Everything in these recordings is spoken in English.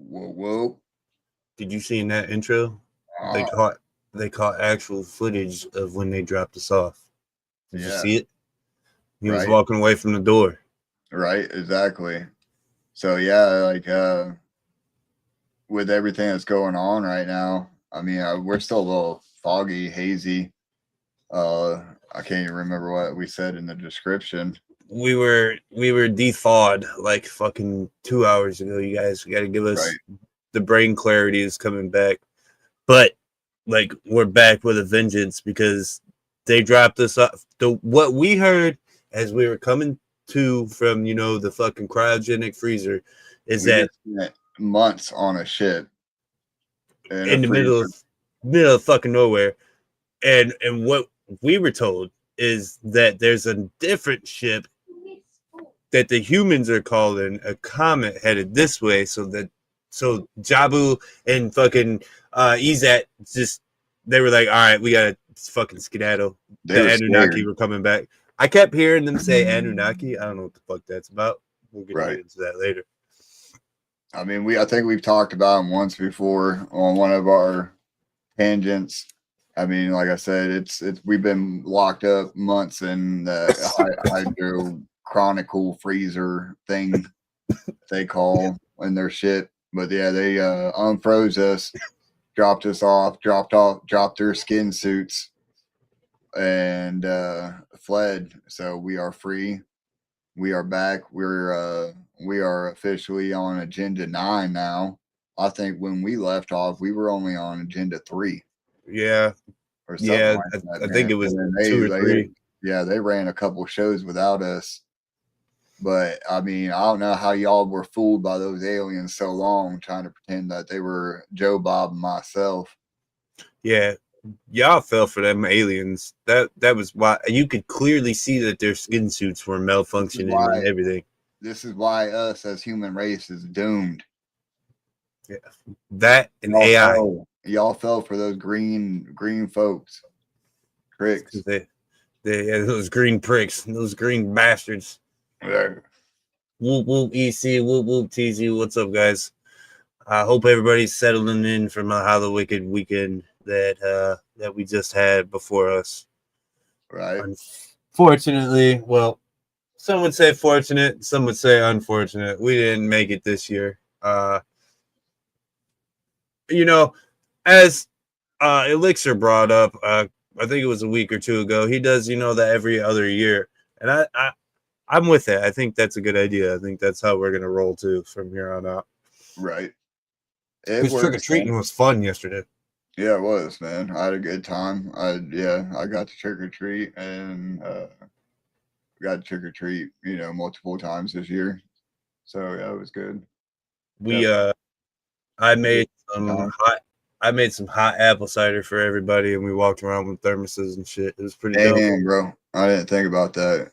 Whoa, whoa. Did you see in that intro? They Ah, caught they caught actual footage of when they dropped us off. Did you yeah, see it? He was right, walking away from the door. right, exactly. So yeah, like with everything that's going on right now, I mean, we're still a little foggy, hazy. I can't even remember what we said in the description. We were thawed like fucking 2 hours ago. You guys got to give Right, us the brain clarity is coming back, but like we're back with a vengeance because they dropped us off. What we heard as we were coming to from the fucking cryogenic freezer is we that just spent months on a ship in a in the middle freezer. of fucking nowhere, and what we were told is that there's a different ship that the humans are calling a comet headed this way, so Jobu and fucking Ezat just they were like, all right, we gotta fucking skedaddle. They The were Anunnaki scared. were coming back. I kept hearing them say Anunnaki. I don't know what the fuck that's about. We're gonna get Right. into that later. I mean, I think we've talked about them once before on one of our tangents. I mean, like I said, it's we've been locked up months in the hydro chronicle freezer thing they call in their shit. But yeah, they unfroze us, dropped their skin suits, and fled. So we are free. We are back. We are officially on Agenda 9 now. I think when we left off, we were only on Agenda 3 Yeah, or something yeah. like that, I think man. it And was then two or they three. yeah, they ran a couple shows without us. But I mean, I don't know how y'all were fooled by those aliens so long, trying to pretend that they were Joe Bob and myself. Yeah, y'all fell for them aliens. That was why you could clearly see that their skin suits were This is malfunctioning and why everything. us as human race is doomed. Yeah, that and AI. Y'all fell for those green folks tricks. Because those green pricks, those green bastards. Yeah. Whoop whoop EC, whoop whoop TZ. What's up, guys? I hope everybody's settling in from a Hollow Wicked weekend that we just had before us. Right. Unfortunately, well, some would say fortunate, some would say unfortunate. We didn't make it this year. You know, as Elixir brought up, I think it was a week or two ago. He does, that every other year, and I'm with it. I think that's a good idea. I think that's how we're gonna roll too from here on out. Right. It Because trick or works, treating man. was fun yesterday. Yeah, it was, man. I had a good time. I got to trick or treat and got to trick or treat, multiple times this year. So yeah, it was good. We Definitely I a good made some time. hot I made some hot apple cider for everybody, and we walked around with thermoses and shit. It was pretty dope. Damn, bro. I didn't think about that.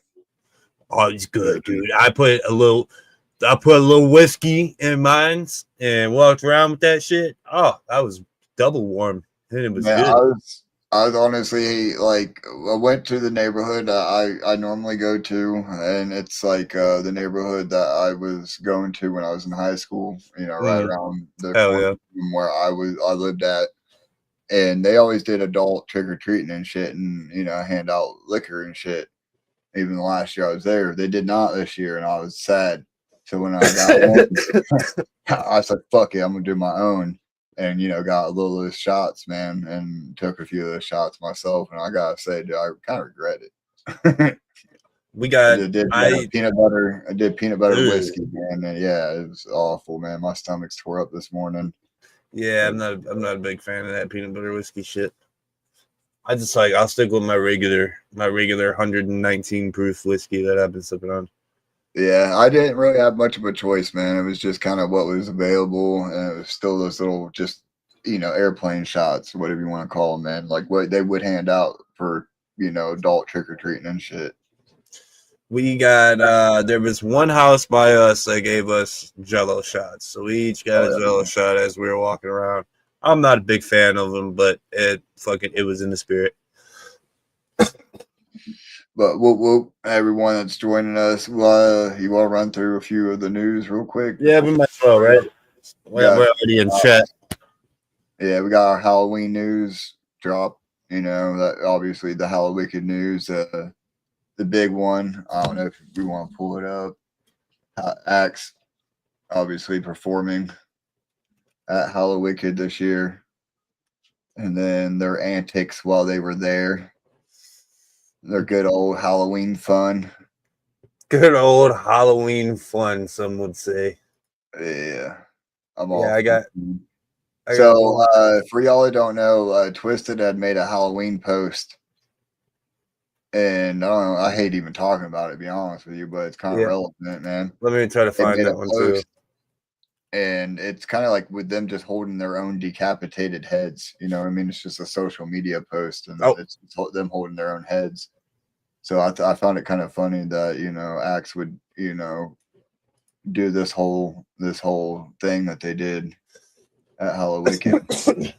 Oh, it's Yeah, good, dude. I put a little whiskey in mine and walked around with that shit. Oh, that was double warm, and it was man, good. I was honestly like, I went to the neighborhood that I normally go to, and it's like the neighborhood that I was going to when I was in high school. Right Mm, around the hell corner yeah. from where I lived at, and they always did adult trick or treating and shit, and hand out liquor and shit. Even the last year I was there, they did not this year, and I was sad. So when I got home, I said, "Fuck it, I'm gonna do my own." And got a little of those shots, man, and took a few of those shots myself. And I gotta say, dude, I kind of regret it. we got did I peanut butter. I did peanut butter ugh. whiskey, man. And yeah, it was awful, man. My stomach's tore up this morning. Yeah, But I'm not a big fan of that peanut butter whiskey shit. I'll stick with my regular 119 proof whiskey that I've been sipping on. yeah, I didn't really have much of a choice, man. It was just kind of what was available, and it was still those little just airplane shots, whatever you want to call them, man. Like what they would hand out for adult trick or treating and shit. We got there was one house by us that gave us Jello shots, so we each got Oh a yeah, Jello shot as we were walking around. I'm not a big fan of them, but it was in the spirit. but everyone that's joining us, you want to run through a few of the news real quick Yeah, before we we might as well, start? right? We're already in chat. Yeah, we got our Halloween news drop. You know, that obviously the Hallowicked news, the big one. I don't know if we want to pull it up. Axe obviously performing at Hallowicked this year, and then their antics while they were there. Their good old Halloween fun. Good old Halloween fun, some would say. Yeah, I got So, for y'all who don't know, Twisted had made a Halloween post, and I don't know, I hate even talking about it, to be honest with you, but it's kind of relevant, man. Let me try to find that one too. And it's kind of like with them just holding their own decapitated heads. You know what I mean? It's just a social media post, and it's them holding their own heads. So I found it kind of funny that, you know, Axe would, you know, do this whole thing that they did at Hallowicked.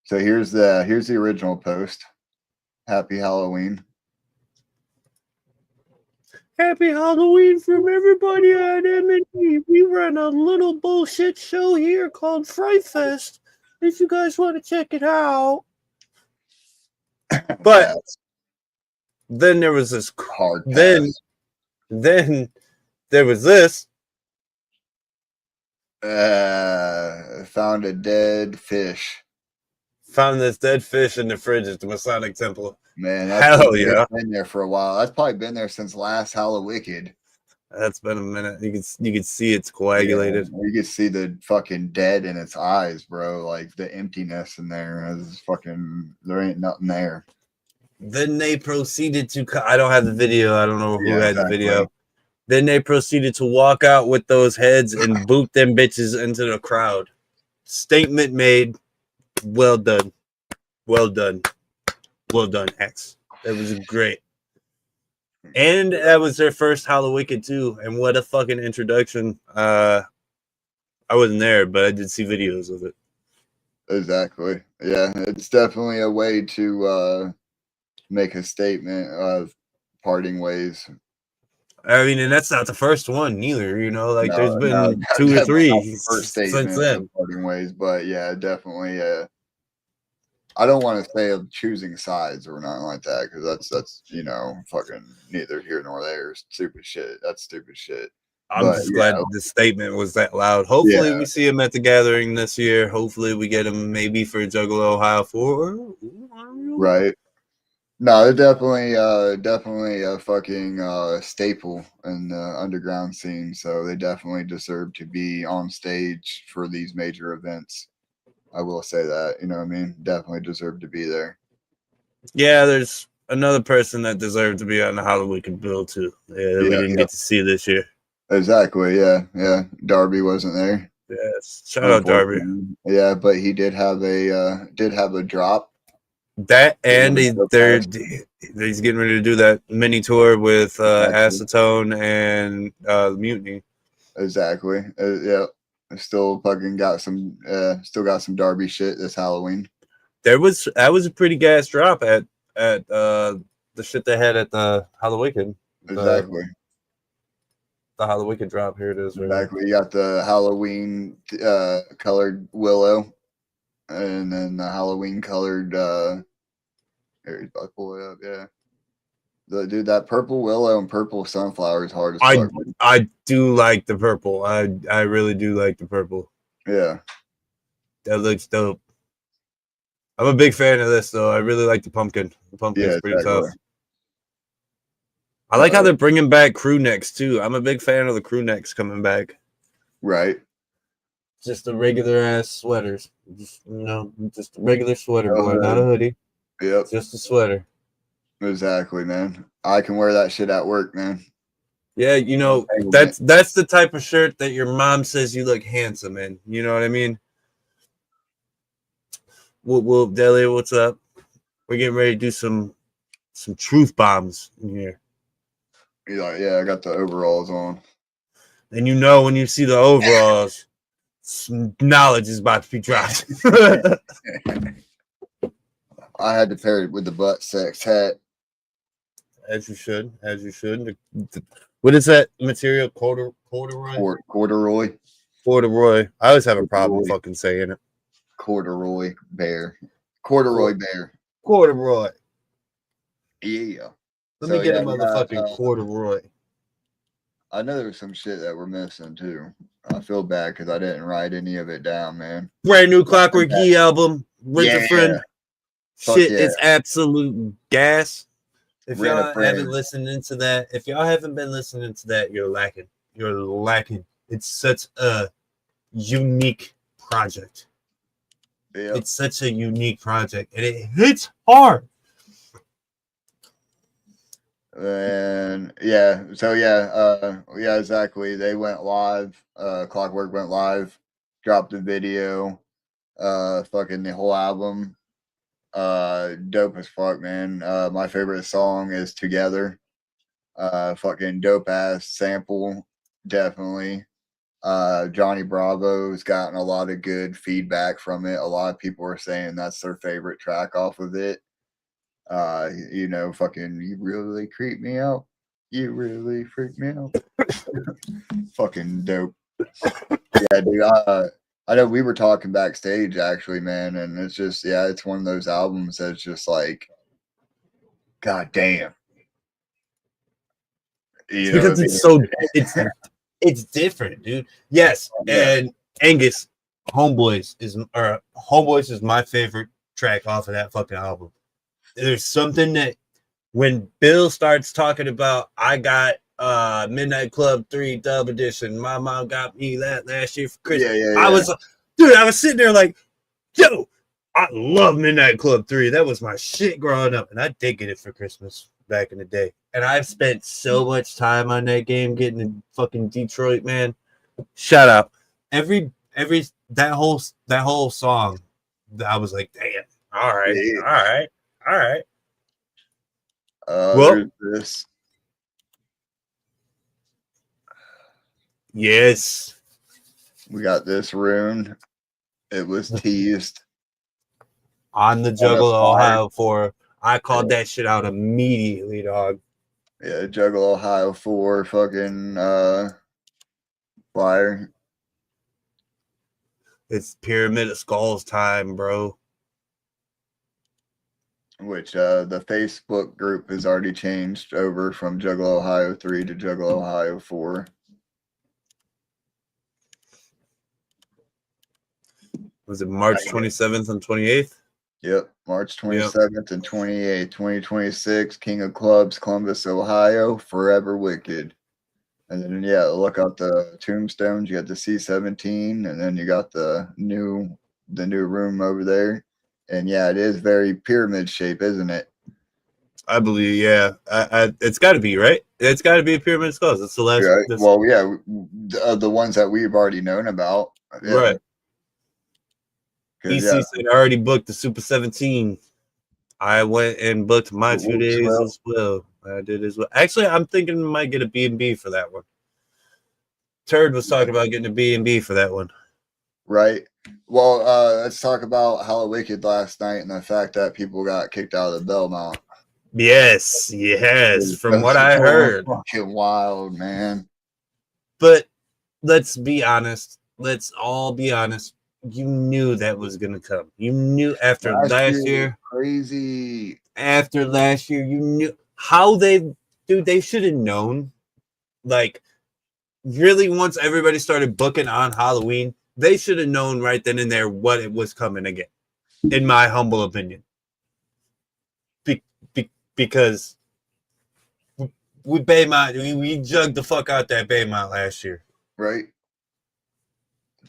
So here's the original post. Happy Halloween. Happy Halloween from everybody at M&E. We run a little bullshit show here called Fright Fest. If you guys want to check it out. But then there was this hard. Then there was this. Found a dead fish. Found this dead fish in the fridge at the Masonic Temple. Man, hell yeah! Been there for a while. That's probably been there since last Hallowicked. That's been a minute. You can see it's coagulated. Yeah, you can see the fucking dead in its eyes, bro. Like the emptiness in there is fucking. There ain't nothing there. Then they proceeded to. I don't have the video. I don't know who had the video. Then they proceeded to walk out with those heads and boot them bitches into the crowd. Statement made. Well done. Well done. Well done, X. That was great. And that was their first Hallowicked too. And what a fucking introduction. I wasn't there, but I did see videos of it. Exactly. Yeah, it's definitely a way to make a statement of parting ways. I mean, and that's not the first one neither, you know, like there's been two or three since then. Parting ways, but yeah, definitely. I don't want to say of choosing sides or nothing like that, because that's you know, fucking neither here nor there. Stupid shit. That's stupid shit. I'm just glad the statement was that loud. Hopefully we see him at the gathering this year. Hopefully we get him maybe for Juggalo Ohio 4. Right. No, they're definitely a fucking staple in the underground scene. So they definitely deserve to be on stage for these major events. I will say that, you know what I mean? Definitely deserve to be there. Yeah, there's another person that deserved to be on the Hallowicked bill too. Yeah, that we didn't get to see this year. Exactly. Yeah. Darby wasn't there. Yes. Shout out Darby. Yeah, but he did have a drop. That and he's getting ready to do that mini tour with Acetone and Mutiny. Exactly. Yeah. Still fucking got some Darby shit this Halloween. That was a pretty gas drop at the shit they had at the Hallowicked. Exactly. The Hallowicked drop. Here it is. Exactly. You got the Halloween colored willow, and then the Halloween colored here, he's about to pull it up, yeah. Dude, that purple willow and purple sunflower is hard as fuck. I do like the purple. I really do like the purple. Yeah. That looks dope. I'm a big fan of this, though. I really like the pumpkin. The pumpkin's pretty tough. I like how they're bringing back crew necks, too. I'm a big fan of the crew necks coming back. Right. Just the regular ass sweaters. Just a regular sweater, boy, not a hoodie. Yep. Just a sweater. Exactly, man. I can wear that shit at work, man. Yeah, you know, that's the type of shirt that your mom says you look handsome in. You know what I mean? Well, Deli, what's up? We're getting ready to do some truth bombs in here. He's like, yeah, I got the overalls on. And you know when you see the overalls, some knowledge is about to be dropped. I had to pair it with the butt sex hat. As you should. What is that material? Corduroy? Corduroy. Corduroy. I always have a problem Corduroy. fucking saying it. Corduroy bear. Corduroy bear. Corduroy. Yeah. Let So me get yeah, a motherfucking corduroy. I know there's some shit that we're missing too. I feel bad because I didn't write any of it down, man. Brand new Clockwork E album. Rent a Friend. Fuck Shit yeah. is absolute gas. If Rent a y'all Friend. haven't listened into that, if y'all haven't been listening to that, you're lacking. You're lacking. It's such a unique project. Yep. It's such a unique project, and it hits hard. And yeah, so yeah, exactly. They went live. Clockwork went live, dropped the video, fucking the whole album. Dope as fuck, man. My favorite song is Together. Fucking dope ass sample, definitely. Johnny Bravo's gotten a lot of good feedback from it. A lot of people are saying that's their favorite track off of it. You know, fucking, you really creep me out. You really freak me out. Fucking dope. Yeah, dude. I know we were talking backstage actually, man, and it's just, yeah, it's one of those albums that's just like, god damn. You know, Because it's so it's different, dude. Yes, and Angus Homeboys is my favorite track off of that fucking album. There's something that when Bill starts talking about, I got Midnight Club 3 Dub Edition. My mom got me that last year for Christmas. I was sitting there like, yo, I love Midnight Club 3. That was my shit growing up, and I did get it for Christmas back in the day. And I've spent so much time on that game getting to fucking Detroit, man. Shout out. That whole song, I was like, damn, all right. Well, there's this. Yes. We got this rune. It was teased on the Juggalo Ohio 4. I called that shit out immediately, dog. Yeah, Juggalo Ohio 4 fucking flyer. It's Pyramid of Skulls time, bro. Which the Facebook group has already changed over from Juggalo Ohio 3 to Juggalo Ohio 4. Was it March 27th and 28th? Yep, March 27th and 28th, 2026, King of Clubs, Columbus, Ohio, Forever Wicked. And then, yeah, look out the tombstones. You got the C-17, and then you got the new room over there. And, yeah, it is very pyramid shape, isn't it? I believe, yeah. It's got to be, right? It's got to be a Pyramid of Skulls. It's the last. Right. Well, yeah, the ones that we've already known about. Yeah. Right. EC said I already booked the Super 17. I went and booked my 2 days as well. I did as well. Actually, I'm thinking I might get a B&B for that one. Turd was talking about getting a B&B for that one. Right. Well, let's talk about Hello Wicked last night and the fact that people got kicked out of the Belmont. Yes. From what I heard. Fucking wild, man. But let's be honest. Let's all be honest. You knew that was gonna come. You knew after last year. Crazy. After last year, you knew how they should have known. Like, really, once everybody started booking on Halloween, they should have known right then and there what it was coming again. In my humble opinion, because we Baymont, we jugged the fuck out that Baymont last year. Right.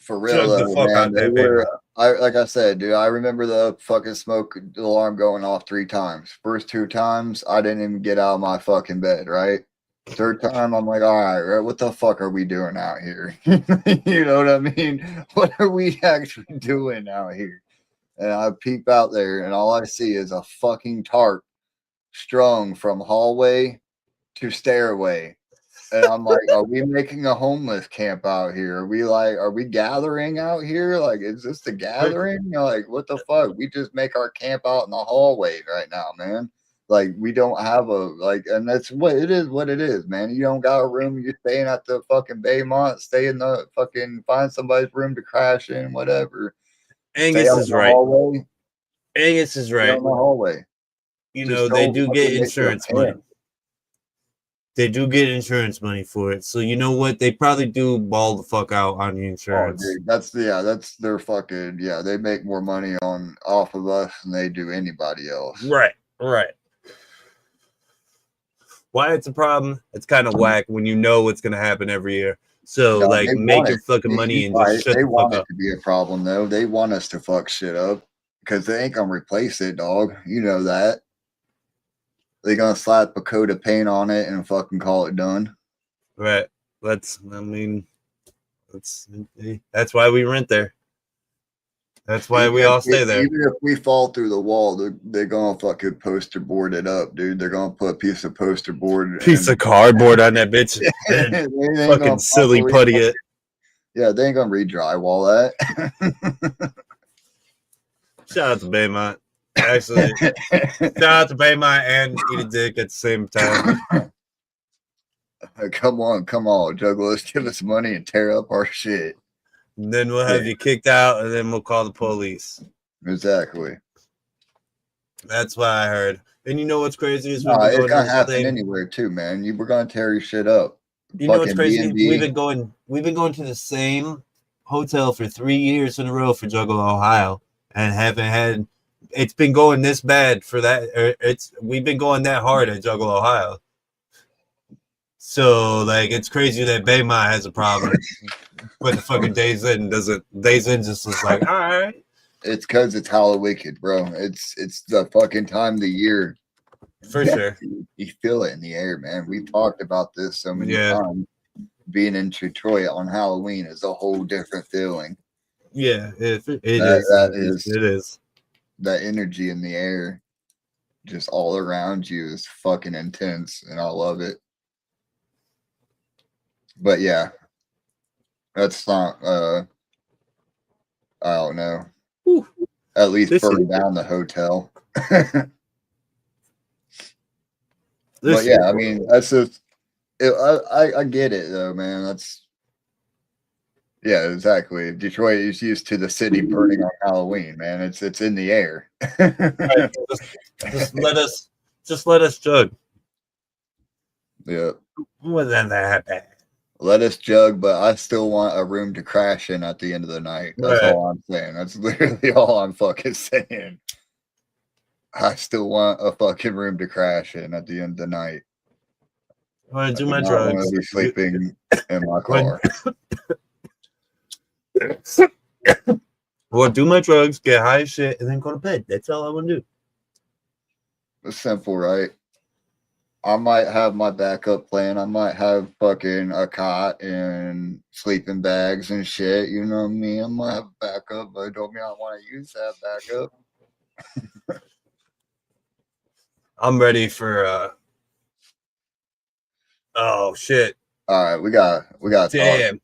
For real, though, man. They were, like I said, dude, I remember the fucking smoke alarm going off 3 times. First 2 times, I didn't even get out of my fucking bed, right? Third time, I'm like, all right, what the fuck are we doing out here? You know what I mean? What are we actually doing out here? And I peep out there, and all I see is a fucking tarp strung from hallway to stairway. And I'm like, are we making a homeless camp out here? Are we gathering out here? Like, is this the gathering? Like, what the fuck? We just make our camp out in the hallway right now, man. Like we don't have a and that's what it is. What it is, man. You don't got a room. You're staying at the fucking Baymont. Stay in the fucking find somebody's room to crash in. Whatever. Stay Angus out in is the right. hallway. Angus is Stay out right. in the hallway. You Just know, they don't do fucking get make insurance your money. pants. They do get insurance money for it. So you know what? They probably do ball the fuck out on the Oh, insurance. dude, that's their fucking They make more money off of us than they do anybody else. Right. Why it's a problem? It's kind of whack when you know what's gonna happen every year. So No, like, they make want your it. fucking money and Right. just shut They the fuck want it up. to be a problem though. They want us to fuck shit up because they ain't gonna replace it, dog. You know that. They're gonna slap a coat of paint on it and fucking call it done. Right. That's why we rent there. That's why we all stay there. Even if we fall through the wall, they're gonna fucking poster board it up, dude. They're gonna put a piece of poster board, Piece of cardboard on that bitch, and fucking silly putty it. Yeah, they ain't gonna re-drywall that. Shout out to Baymont. Actually, shout out to Baymont and Eat a Dick at the same time. Come on, Juggalos, give us money and tear up our shit. And then we'll have you kicked out, and then we'll call the police. Exactly. That's what I heard. And you know what's crazy is it's gonna happen anywhere too, man. We're gonna tear your shit up. You know what's crazy? We've been going to the same hotel for 3 years in a row for Thuggalo, Ohio, and haven't had. It's been going this bad for that. We've been going that hard at Thuggalo, Ohio. So like, it's crazy that Baymont has a problem, but the fucking Days Inn doesn't. Days Inn just was like, all right. It's because it's Halloween, bro. It's the fucking time of the year. For sure. You feel it in the air, man. We've talked about this so many times. Being in Detroit on Halloween is a whole different feeling. Yeah, it is. That energy in the air, just all around you, is fucking intense, and I love it. But yeah, that's not. I don't know. Whew. At least burn down the hotel. But yeah, I mean, that's just. I get it though, man. Yeah, exactly. Detroit is used to the city burning on Halloween, man. It's in the air. Right. Just let us jug. Yeah. Wasn't that bad. Let us jug, but I still want a room to crash in at the end of the night. That's all I'm saying. That's literally all I'm fucking saying. I still want a fucking room to crash in at the end of the night. I want to do my drugs. I want to be sleeping in my car. Well, do my drugs, get high as shit, and then go to bed. That's all I want to do. It's simple, right? I might have my backup plan. I might have fucking a cot and sleeping bags and shit. You know what I mean? I might have a backup, but it don't mean I want to use that backup. I'm ready for oh shit. All right, we got damn. Talk.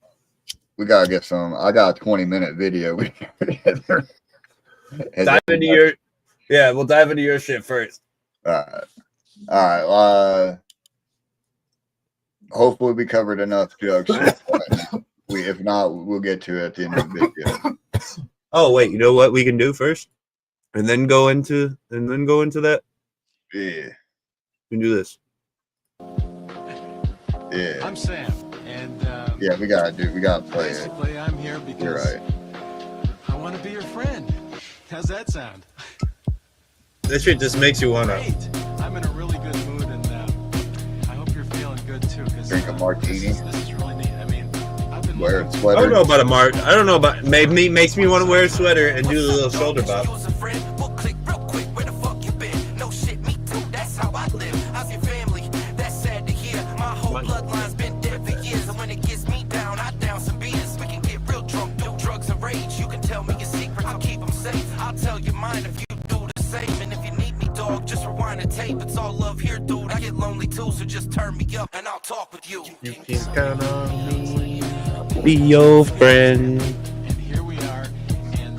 We gotta get some. I got a 20-minute video. Dive into your we'll dive into your shit first. All right. Hopefully we covered enough jug shit. If not, we'll get to it at the end of the video. Oh wait, you know what we can do first, and then go into that. Yeah. We can do this. Yeah. I'm Sam, and yeah, we gotta play it. Basically, I'm here because you're right. I want to be your friend. How's that sound? This shit just makes you wanna. Great. I'm in a really good mood, and I hope you're feeling good too. Cause drink a martini. This is really neat. I mean, I've been wear a sweater. I don't know about a mark. I don't know about. Maybe makes me want to wear a sweater and do the little shoulder bob. It's all love here, dude. I get lonely too, so just turn me up and I'll talk with you. You can count on me. Be your friend. And here we are. And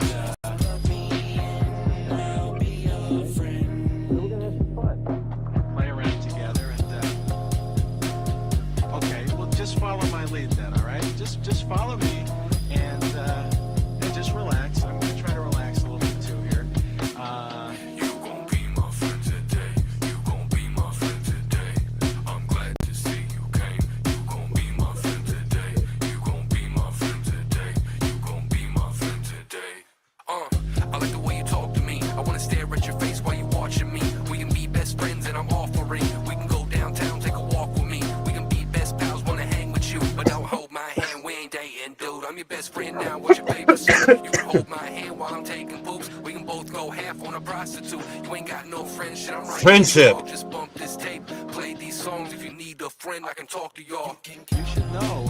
your best friend now. What's your favorite soup? You can hold my hand while I'm taking poops. We can both go half on a prostitute. You ain't got no friendship. I'm right Friendship. here, dog. Just bump this tape. Play these songs. If you need a friend, I can talk to y'all. You should know.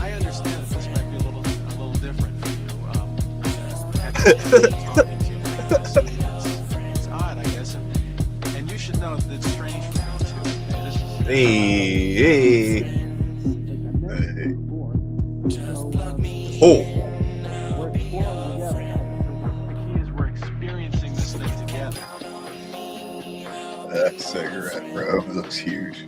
I understand that this might be a little different for you. Talking to you like this. It's odd, I guess. And you should know that it's strange for me too. This is Hey. Oh. we're exploring together. The key is we're experiencing this thing together. That cigarette, bro, looks huge.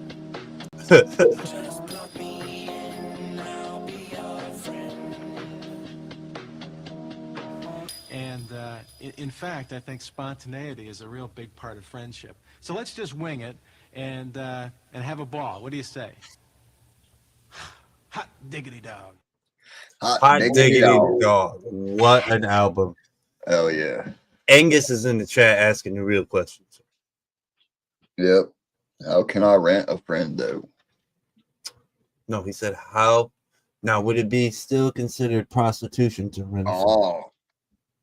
And in fact, I think spontaneity is a real big part of friendship. So let's just wing it and have a ball. What do you say? Hot diggity dog. Hot diggity dog. What an album. Hell yeah. Angus is in the chat asking the real questions. Yep. How can I rent a friend though? No, he said how. Now, would it be still considered prostitution to rent a friend? Oh,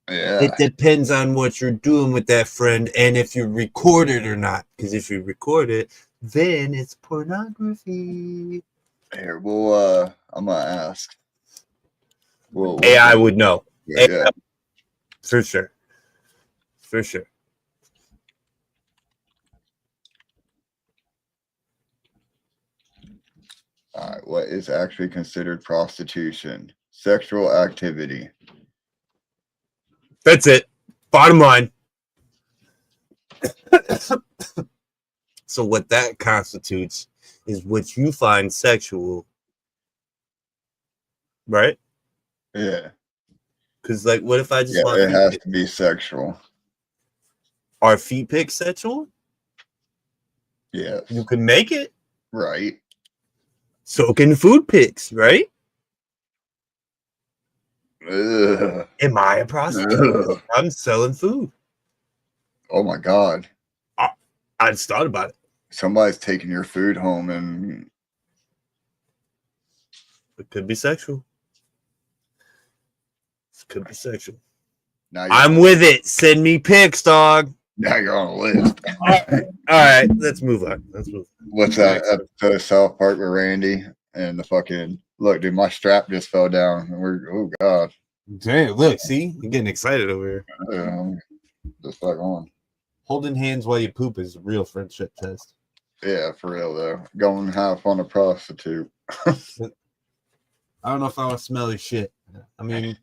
yeah. It depends on what you're doing with that friend and if you record it or not. Because if you record it, then it's pornography. Here, well, I'm gonna ask. Well, AI would know. yeah. For sure. For sure. All right. What is actually considered prostitution? Sexual activity. That's it. Bottom line. So what that constitutes is what you find sexual. Right? Yeah. Because, like, what if I just Yeah, want it feet has pics? to be sexual. Are feet pics sexual? Yes. You can make it. Right. So can food pics, right? Ugh. Am I a prostitute? Ugh. I'm selling food. Oh my God. I just thought about it. Somebody's taking your food home and It could be sexual. It could be sexual. now you're, I'm with it. Send me pics, dog. now you're on a list. All right, let's move on. Let's move on. What's that episode of South Park with Randy and the fucking look, dude? My strap just fell down. And we're oh God. Damn, look, see, you're getting excited over here. Just fuck on. Holding hands while you poop is a real friendship test. Yeah, for real though. Going half on a prostitute. I don't know if I want to smell your shit. I mean,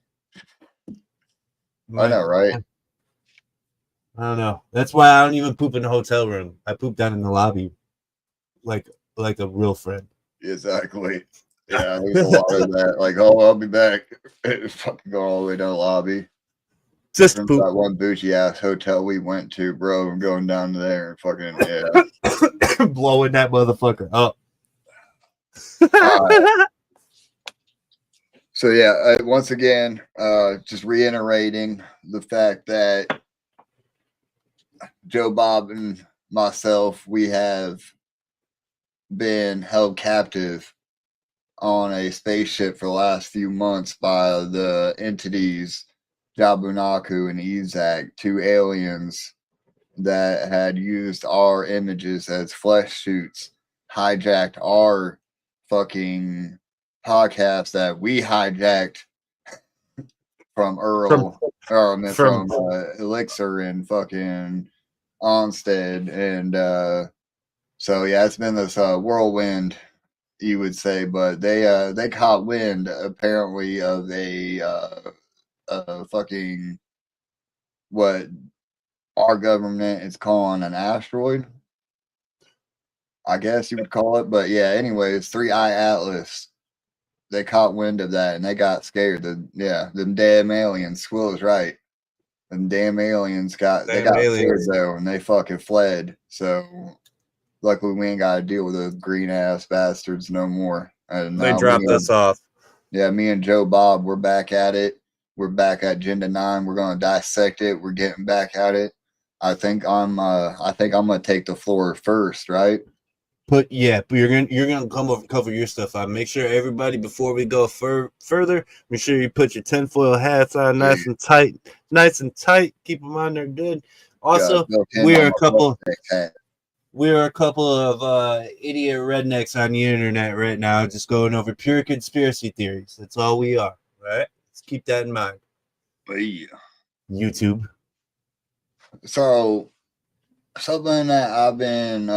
I know, right? I don't know. That's why I don't even poop in the hotel room. I poop down in the lobby, like a real friend. Exactly. Yeah, there's a lot of that. Like, oh, I'll be back. Fucking go all the way down the lobby. Just From poop. that one bougie ass hotel we went to, bro. I'm going down there and fucking yeah. Blowing that motherfucker up. So yeah, once again, just reiterating the fact that Joe Bob and myself, we have been held captive on a spaceship for the last few months by the entities Jobu and Ezat, two aliens that had used our images as flesh suits, hijacked our fucking podcast that we hijacked from Earl, from Elixir and fucking Onstead. And so yeah, it's been this whirlwind, you would say, but they caught wind apparently of a fucking what our government is calling an asteroid, I guess you would call it. But yeah, anyways, 3I Atlas, they caught wind of that and they got scared. Them damn aliens. Squill is right. Them damn aliens got scared though, and they fucking fled. So luckily we ain't got to deal with those green ass bastards no more. And they dropped us off. Yeah, me and Joe Bob, we're back at it. We're back at Agenda 9. We're gonna dissect it. We're getting back at it. I think I'm gonna take the floor first, right? But you're gonna come over and cover your stuff on. Make sure everybody, before we go further, make sure you put your tinfoil hats on nice and tight. Keep them on there good. Also, we are a couple of idiot rednecks on the internet right now, just going over pure conspiracy theories. That's all we are. Right? Let's keep that in mind. Yeah. YouTube. So something that I've been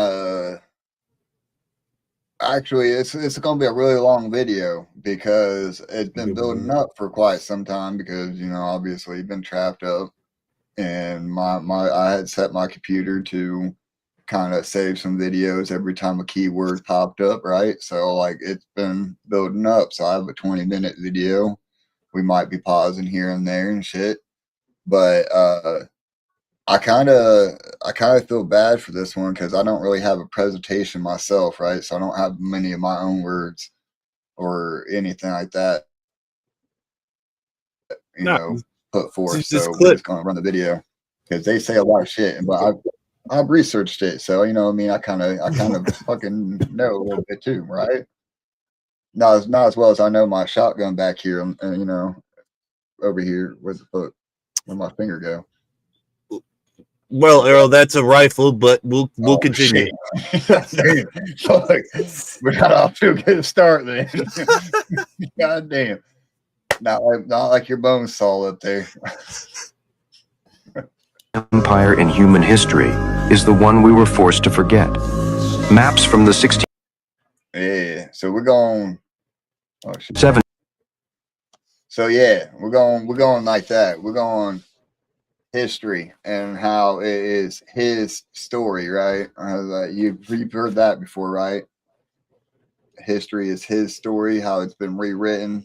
actually it's gonna be a really long video because it's been building up for quite some time because obviously you've been trapped up, and I had set my computer to kind of save some videos every time a keyword popped up, right? So like it's been building up. So I have a 20-minute video. We might be pausing here and there and shit, but I kind of feel bad for this one because I don't really have a presentation myself, right? So I don't have many of my own words or anything like that, put forth. So we're just gonna run the video because they say a lot of shit, but I've researched it, so I kind of fucking know a little bit too, right? Not as well as I know my shotgun back here, and over here. Where's the fuck? Where'd my finger go? Well, Earl, that's a rifle, but we'll continue. Fuck. We got off to a good start then. God damn. Not like your bone saw up there. Empire in human history is the one we were forced to forget. Maps from the 16th. Yeah, so we're going. Oh shit. 7. So yeah, we're going like that. We're going history and how it is his story, right? You've heard that before, right? History is his story, how it's been rewritten.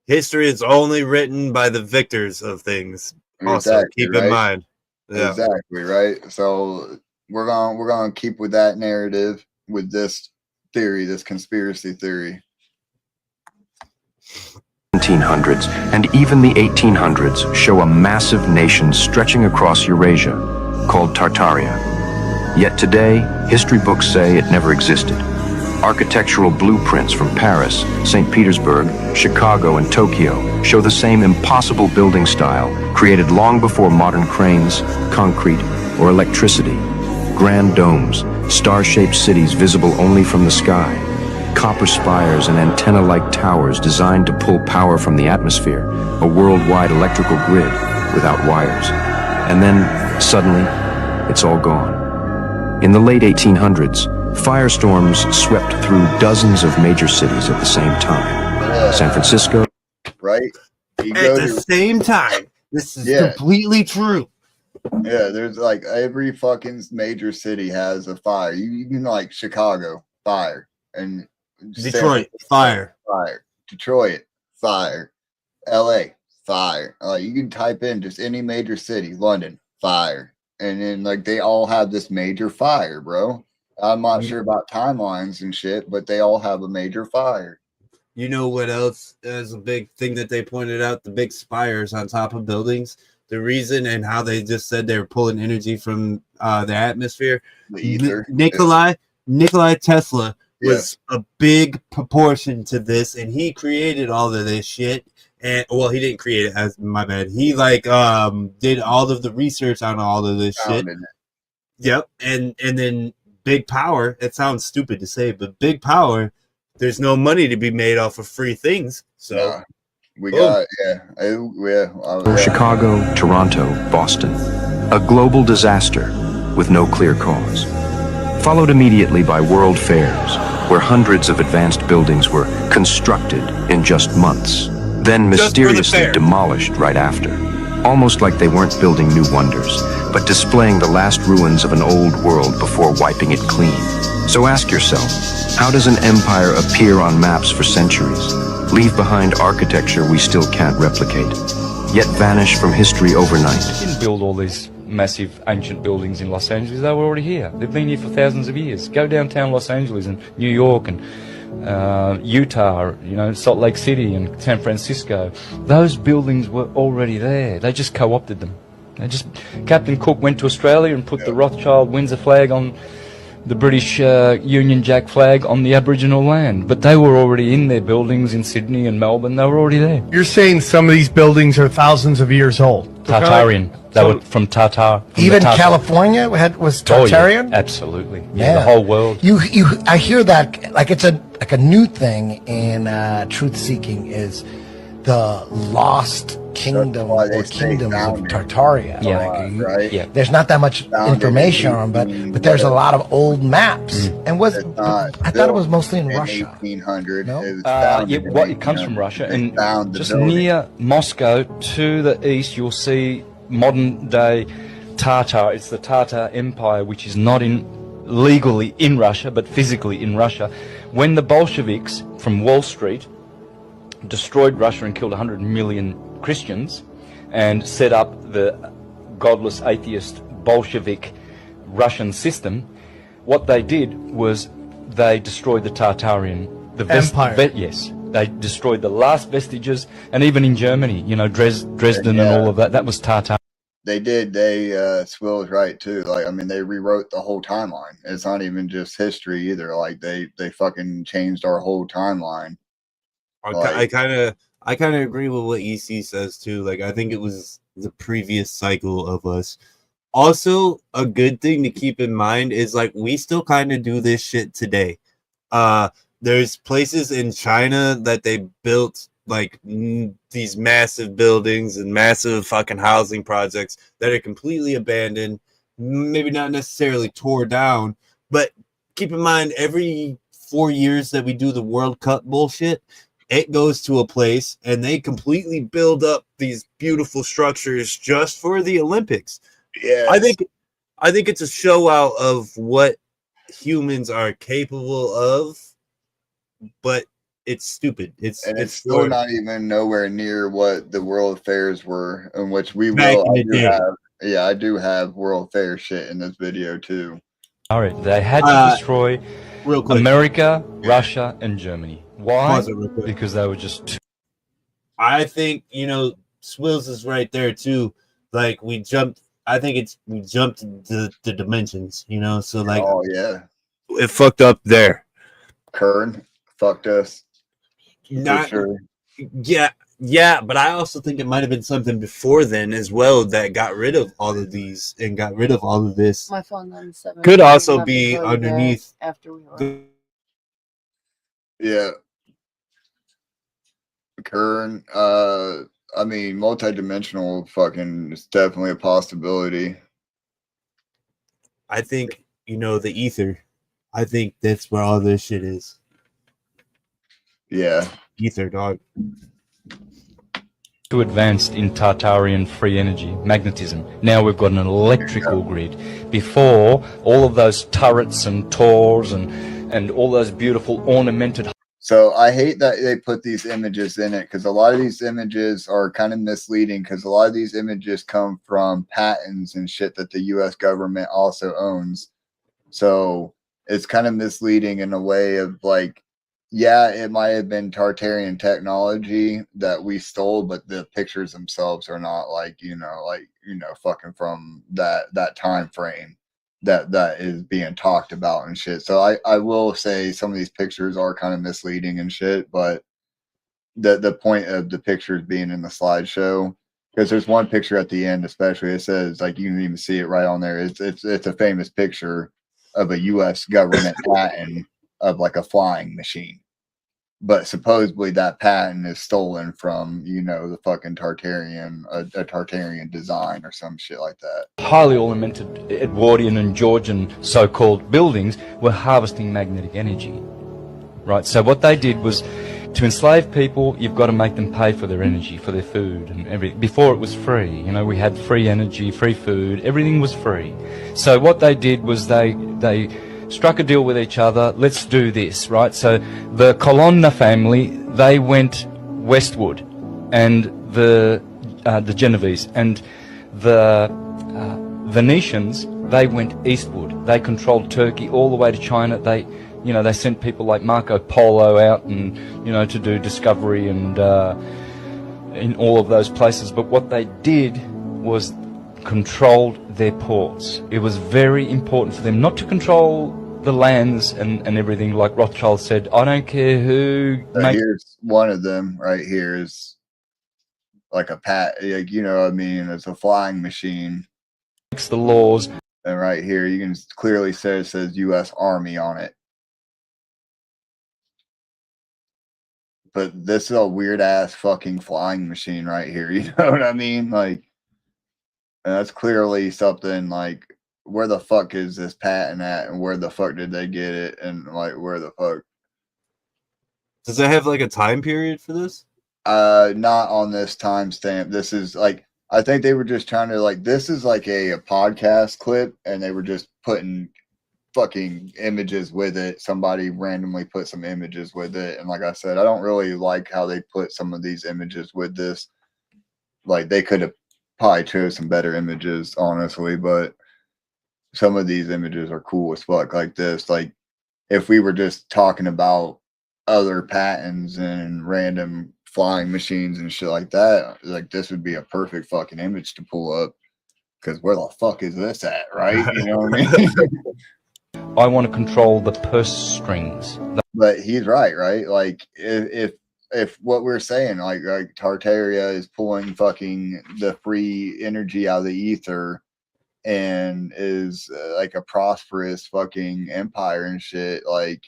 History is only written by the victors of things. Also, exactly, keep in mind. Yeah. Exactly, right? So we're gonna keep with that narrative with this theory, this conspiracy theory. 1700s and even the 1800s show a massive nation stretching across Eurasia called Tartaria. Yet today, history books say it never existed. Architectural blueprints from Paris, St. Petersburg, Chicago, and Tokyo show the same impossible building style created long before modern cranes, concrete, or electricity. Grand domes, star-shaped cities visible only from the sky, copper spires and antenna-like towers designed to pull power from the atmosphere, a worldwide electrical grid without wires. And then, suddenly, it's all gone. In the late 1800s, firestorms swept through dozens of major cities at the same time. San Francisco. Right? At the same time. This is completely true. Yeah, there's like every fucking major city has a fire. You can like Chicago, fire. And Detroit, fire. Detroit, fire. LA, fire. You can type in just any major city, London, fire. And then like they all have this major fire, bro. I'm not sure about timelines and shit, but they all have a major fire. You know what else is a big thing that they pointed out? The big spires on top of buildings. The reason and how they just said they were pulling energy from the atmosphere. The ether. Nikola Tesla was a big proportion to this, and he created all of this shit. And well, he didn't create it, as my bad. He did all of the research on all of this shit. Yep, and then big power. It sounds stupid to say, but big power. There's no money to be made off of free things. So we got Chicago, Toronto, Boston. A global disaster with no clear cause. Followed immediately by world fairs, where hundreds of advanced buildings were constructed in just months, then mysteriously demolished right after. Almost like they weren't building new wonders, but displaying the last ruins of an old world before wiping it clean. So ask yourself, how does an empire appear on maps for centuries, leave behind architecture we still can't replicate, yet vanish from history overnight? They didn't build all these massive ancient buildings in Los Angeles. They were already here. They've been here for thousands of years. Go downtown Los Angeles and New York and Utah, Salt Lake City and San Francisco. Those buildings were already there. They just co-opted them. Captain Cook went to Australia and put the Rothschild Windsor flag on the British Union Jack flag on the Aboriginal land. But they were already in their buildings in Sydney and Melbourne. They were already there. You're saying some of these buildings are thousands of years old? Tartarian. They were from Tatar. From Even Tatar. California was Tartarian? Oh, yeah, absolutely. Yeah, the whole world. I hear that like it's a new thing in truth seeking is the lost kingdom or kingdoms of Tartaria. Yeah. Right? Yeah. There's not that much information on them, but there's a lot of old maps. And I thought it was mostly in Russia. 1800. No? It comes from Russia, and just near Moscow to the east, you'll see modern day Tatar. It's the Tatar Empire, which is not legally in Russia, but physically in Russia. When the Bolsheviks from Wall Street destroyed Russia and killed 100 million Christians and set up the godless atheist Bolshevik Russian system, what they did was they destroyed the Tartarian Empire. Yes, they destroyed the last vestiges, and even in Germany, Dresden and all of that, that was Tatar. They did. Swill is right too. Like, I mean, they rewrote the whole timeline. It's not even just history either. Like, they fucking changed our whole timeline. I kind of agree with what EC says too. Like, I think it was the previous cycle of us. Also, a good thing to keep in mind is like we still kind of do this shit today. There's places in China that they built like these massive buildings and massive fucking housing projects that are completely abandoned, maybe not necessarily tore down, but keep in mind every 4 years that we do the World Cup bullshit, it goes to a place and they completely build up these beautiful structures just for the Olympics. Yeah, I think it's a show out of what humans are capable of, but it's stupid. It's still not even nowhere near what the World Affairs were, in which we back will. in the day. I do have World Affairs shit in this video too. All right, they had to destroy real quick. America, Russia, and Germany. Why? Because they were just too. I think Swills is right there too. Like we jumped. I think we jumped the dimensions. So like. Oh yeah. It fucked up there. Kern fucked us. Not sure. Yeah, but I also think it might have been something before then as well that got rid of all of these and got rid of all of this. My phone's on 7. Could also be underneath. After we were. Yeah. Kern, I mean, multidimensional fucking is definitely a possibility. I think, the ether. I think that's where all this shit is. Yeah. Ether, dog. Too advanced in Tartarian free energy, magnetism. Now we've got an electrical grid. Before, all of those turrets and tors and all those beautiful ornamented. So I hate that they put these images in it, because a lot of these images are kind of misleading, because a lot of these images come from patents and shit that the U.S. government also owns. So it's kind of misleading in a way of like, yeah, it might have been Tartarian technology that we stole, but the pictures themselves are not like, fucking from that time frame that is being talked about and shit. So I will say some of these pictures are kind of misleading and shit, but the point of the pictures being in the slideshow, because there's one picture at the end, especially, it says, like, you can even see it right on there. It's a famous picture of a U.S. government patent of like a flying machine. But supposedly that patent is stolen from, the fucking Tartarian, a Tartarian design or some shit like that. Highly ornamented Edwardian and Georgian so-called buildings were harvesting magnetic energy. Right, so what they did was, to enslave people, you've got to make them pay for their energy, for their food and everything. Before it was free, we had free energy, free food, everything was free. So what they did was they struck a deal with each other. Let's do this, right? So the Colonna family, they went westward, and the Genovese and the Venetians, they went eastward. They controlled Turkey all the way to China. They sent people like Marco Polo out and to do discovery and in all of those places. But what they did was controlled their ports. It was very important for them not to control the lands and everything, like Rothschild said, I don't care who makes... Here's one of them right here is like a like, you know what I mean? It's a flying machine. Makes the laws. And right here, you can clearly say it says U.S. Army on it. But this is a weird ass fucking flying machine right here. You know what I mean? Like, and that's clearly something like, where the fuck is this patent at, and where the fuck did they get it, and like, where the fuck? Does it have like a time period for this? Not on this timestamp. This is like, I think they were just trying to like, this is like a podcast clip, and they were just putting fucking images with it. Somebody randomly put some images with it, and like I said, I don't really like how they put some of these images with this. Like, they could have probably chose some better images, honestly, but some of these images are cool as fuck. Like this, like if we were just talking about other patents and random flying machines and shit like that, like this would be a perfect fucking image to pull up, because where the fuck is this at, right? You know what I mean? I want to control the purse strings. But he's right? Like if what we're saying, like Tartaria is pulling fucking the free energy out of the ether and is like a prosperous fucking empire and shit, like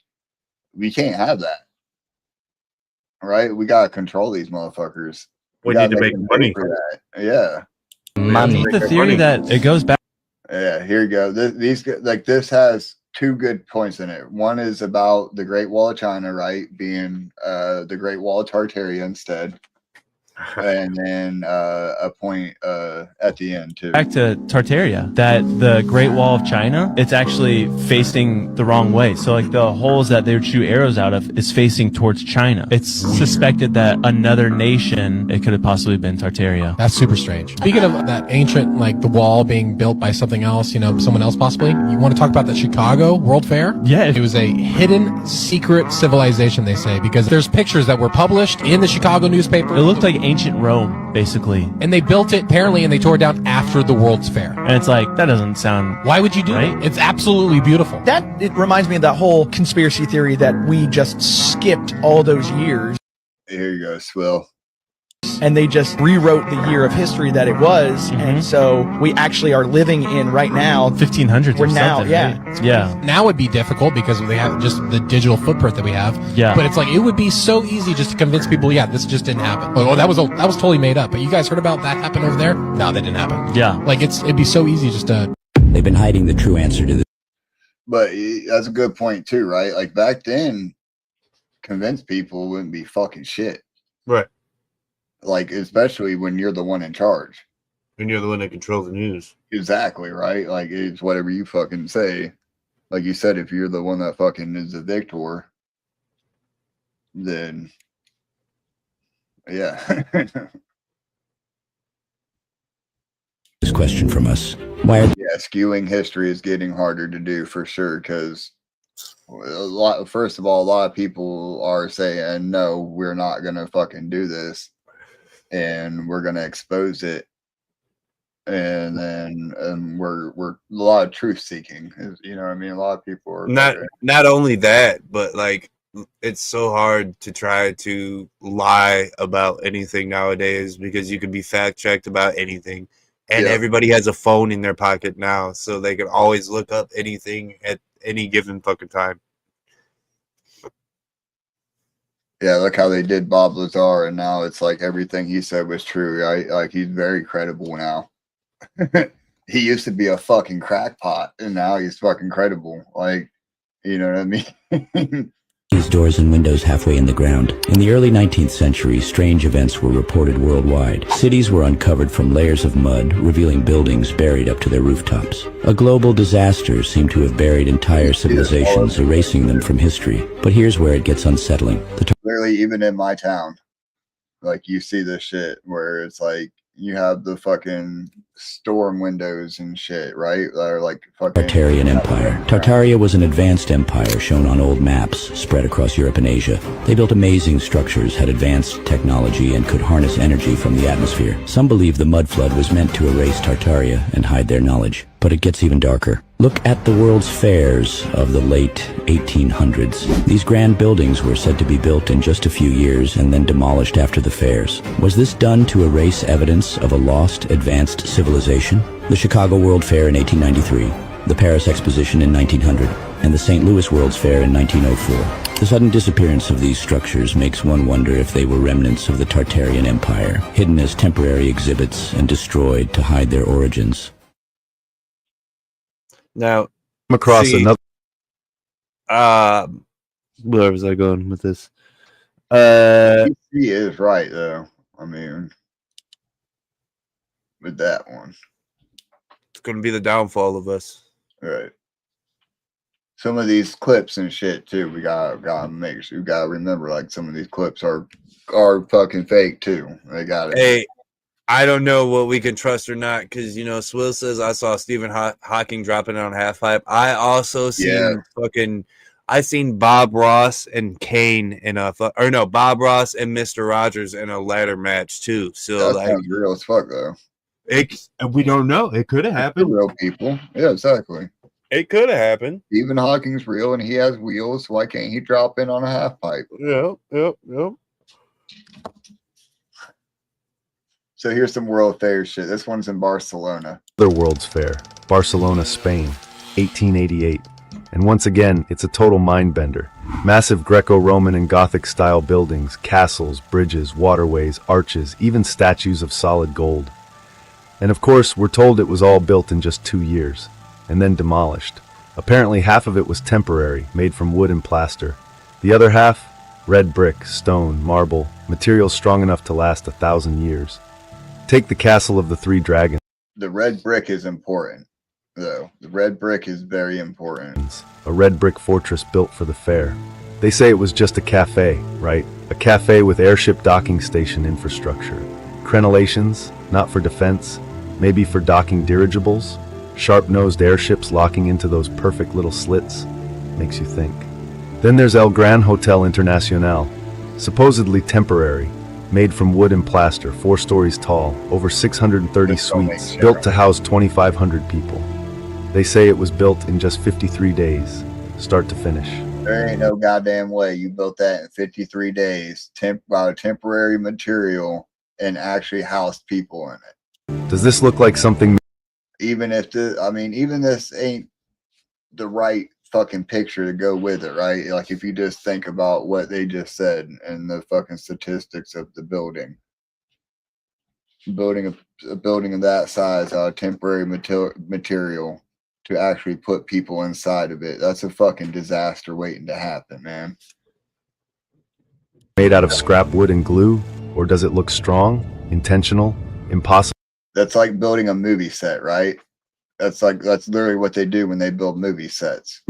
we can't have that, right? We gotta control these motherfuckers. We need to make money for that. Yeah, money. The theory that it goes back. Yeah, here you go. These like this has two good points in it. One is about the Great Wall of China, right, being the Great Wall of Tartaria instead. And then a point at the end too. Back to Tartaria, that the Great Wall of China, it's actually facing the wrong way. So like the holes that they would shoot arrows out of is facing towards China. It's suspected that another nation, it could have possibly been Tartaria. That's super strange. Speaking of that ancient, like the wall being built by something else, you know, someone else possibly, you want to talk about the Chicago World Fair? Yeah. It was a hidden secret civilization, they say, because there's pictures that were published in the Chicago newspaper. It looked like ancient Rome, basically. And they built it, apparently, and they tore it down after the World's Fair. And it's like, that doesn't sound... Why would you do right? that? It's absolutely beautiful. It reminds me of that whole conspiracy theory that we just skipped all those years. Here you go, Swill. And they just rewrote the year of history that it was. And so we actually are living in right now 1500s we're or now, something, yeah. right? Yeah. Now would be difficult because they have just the digital footprint that we have. Yeah. But it's like, it would be so easy just to convince people, yeah, this just didn't happen. Oh, that was totally made up. But you guys heard about that happen over there? No, that didn't happen. Yeah. Like it'd be so easy just to... They've been hiding the true answer to this. But that's a good point too, right? Like back then, convince people wouldn't be fucking shit. Right. Like, especially when you're the one in charge. When you're the one that controls the news. Exactly, right? Like, it's whatever you fucking say. Like you said, if you're the one that fucking is the victor, then, yeah. This question from us. Why are skewing history is getting harder to do for sure, because first of all, a lot of people are saying, no, we're not going to fucking do this. And we're going to expose it. And then we're a lot of truth seeking. You know what I mean? A lot of people are not only that, but like it's so hard to try to lie about anything nowadays because you can be fact checked about anything. And everybody has a phone in their pocket now, so they can always look up anything at any given fucking time. Yeah, look how they did Bob Lazar, and now it's like everything he said was true, right? Like he's very credible now. He used to be a fucking crackpot, and now he's fucking credible. Like, you know what I mean? these doors and windows halfway in the ground? In the early 19th century, strange events were reported worldwide. Cities were uncovered from layers of mud, revealing buildings buried up to their rooftops. A global disaster seemed to have buried entire civilizations, erasing them from history. But here's where it gets unsettling. Literally, even in my town, like you see this shit where it's like you have the fucking storm windows and shit, right? That are like fucking Tartarian Empire. Tartaria was an advanced empire shown on old maps spread across Europe and Asia. They built amazing structures, had advanced technology, and could harness energy from the atmosphere. Some believe the mud flood was meant to erase Tartaria and hide their knowledge. But it gets even darker. Look at the World's Fairs of the late 1800s. These grand buildings were said to be built in just a few years and then demolished after the fairs. Was this done to erase evidence of a lost, advanced civilization? The Chicago World Fair in 1893, the Paris Exposition in 1900, and the St. Louis World's Fair in 1904. The sudden disappearance of these structures makes one wonder if they were remnants of the Tartarian Empire, hidden as temporary exhibits and destroyed to hide their origins. Now, I'm across another. Where was I going with this? He is right though. I mean, with that one, it's going to be the downfall of us. right? Some of these clips and shit too. We gotta make sure. We gotta remember, like some of these clips are fucking fake too. They got it. Hey, I don't know what we can trust or not because Swill says I saw Stephen Hawking dropping on half pipe. I also seen I seen Bob Ross and Kane in Bob Ross and Mr. Rogers in a ladder match too. So that sounds real as fuck though. We don't know. It could have happened. Real people. Yeah, exactly. It could have happened. Stephen Hawking's real and he has wheels. So why can't he drop in on a half pipe? Yep. So here's some World Fair shit. This one's in Barcelona. Other World's Fair, Barcelona, Spain, 1888. And once again, it's a total mind bender. Massive Greco-Roman and Gothic-style buildings, castles, bridges, waterways, arches, even statues of solid gold. And of course, we're told it was all built in just 2 years, and then demolished. Apparently half of it was temporary, made from wood and plaster. The other half, red brick, stone, marble, materials strong enough to last 1,000 years. Take the Castle of the Three Dragons. The red brick is important, though. The red brick is very important. A red brick fortress built for the fair. They say it was just a cafe, right? A cafe with airship docking station infrastructure. Crenellations, not for defense, maybe for docking dirigibles. Sharp-nosed airships locking into those perfect little slits. Makes you think. Then there's El Gran Hotel Internacional, supposedly temporary. Made from wood and plaster, 4 stories tall, over 630 suites, built to house 2,500 people. They say it was built in just 53 days, start to finish. There ain't no goddamn way you built that in 53 days, out of temporary material, and actually housed people in it. Does this look like something? Even if even this ain't the right fucking picture to go with it, right? Like if you just think about what they just said and the fucking statistics of the building a building of that size out of temporary material to actually put people inside of it, that's a fucking disaster waiting to happen, man. Made out of scrap wood and glue, or does it look strong, intentional, impossible? That's like building a movie set, right? That's literally what they do when they build movie sets.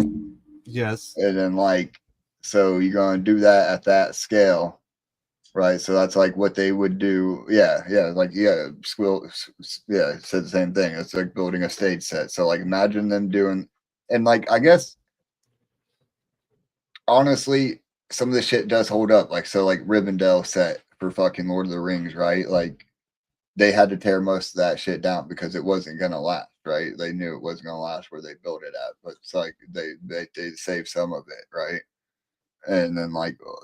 Yes. And then so you're going to do that at that scale, right? So that's like what they would do. Squill said the same thing. It's like building a stage set. So imagine them doing, and I guess honestly, some of the shit does hold up. Rivendell set for fucking Lord of the Rings, right? They had to tear most of that shit down because it wasn't gonna last, right? They knew it wasn't gonna last where they built it at, but it's they saved some of it, right? And then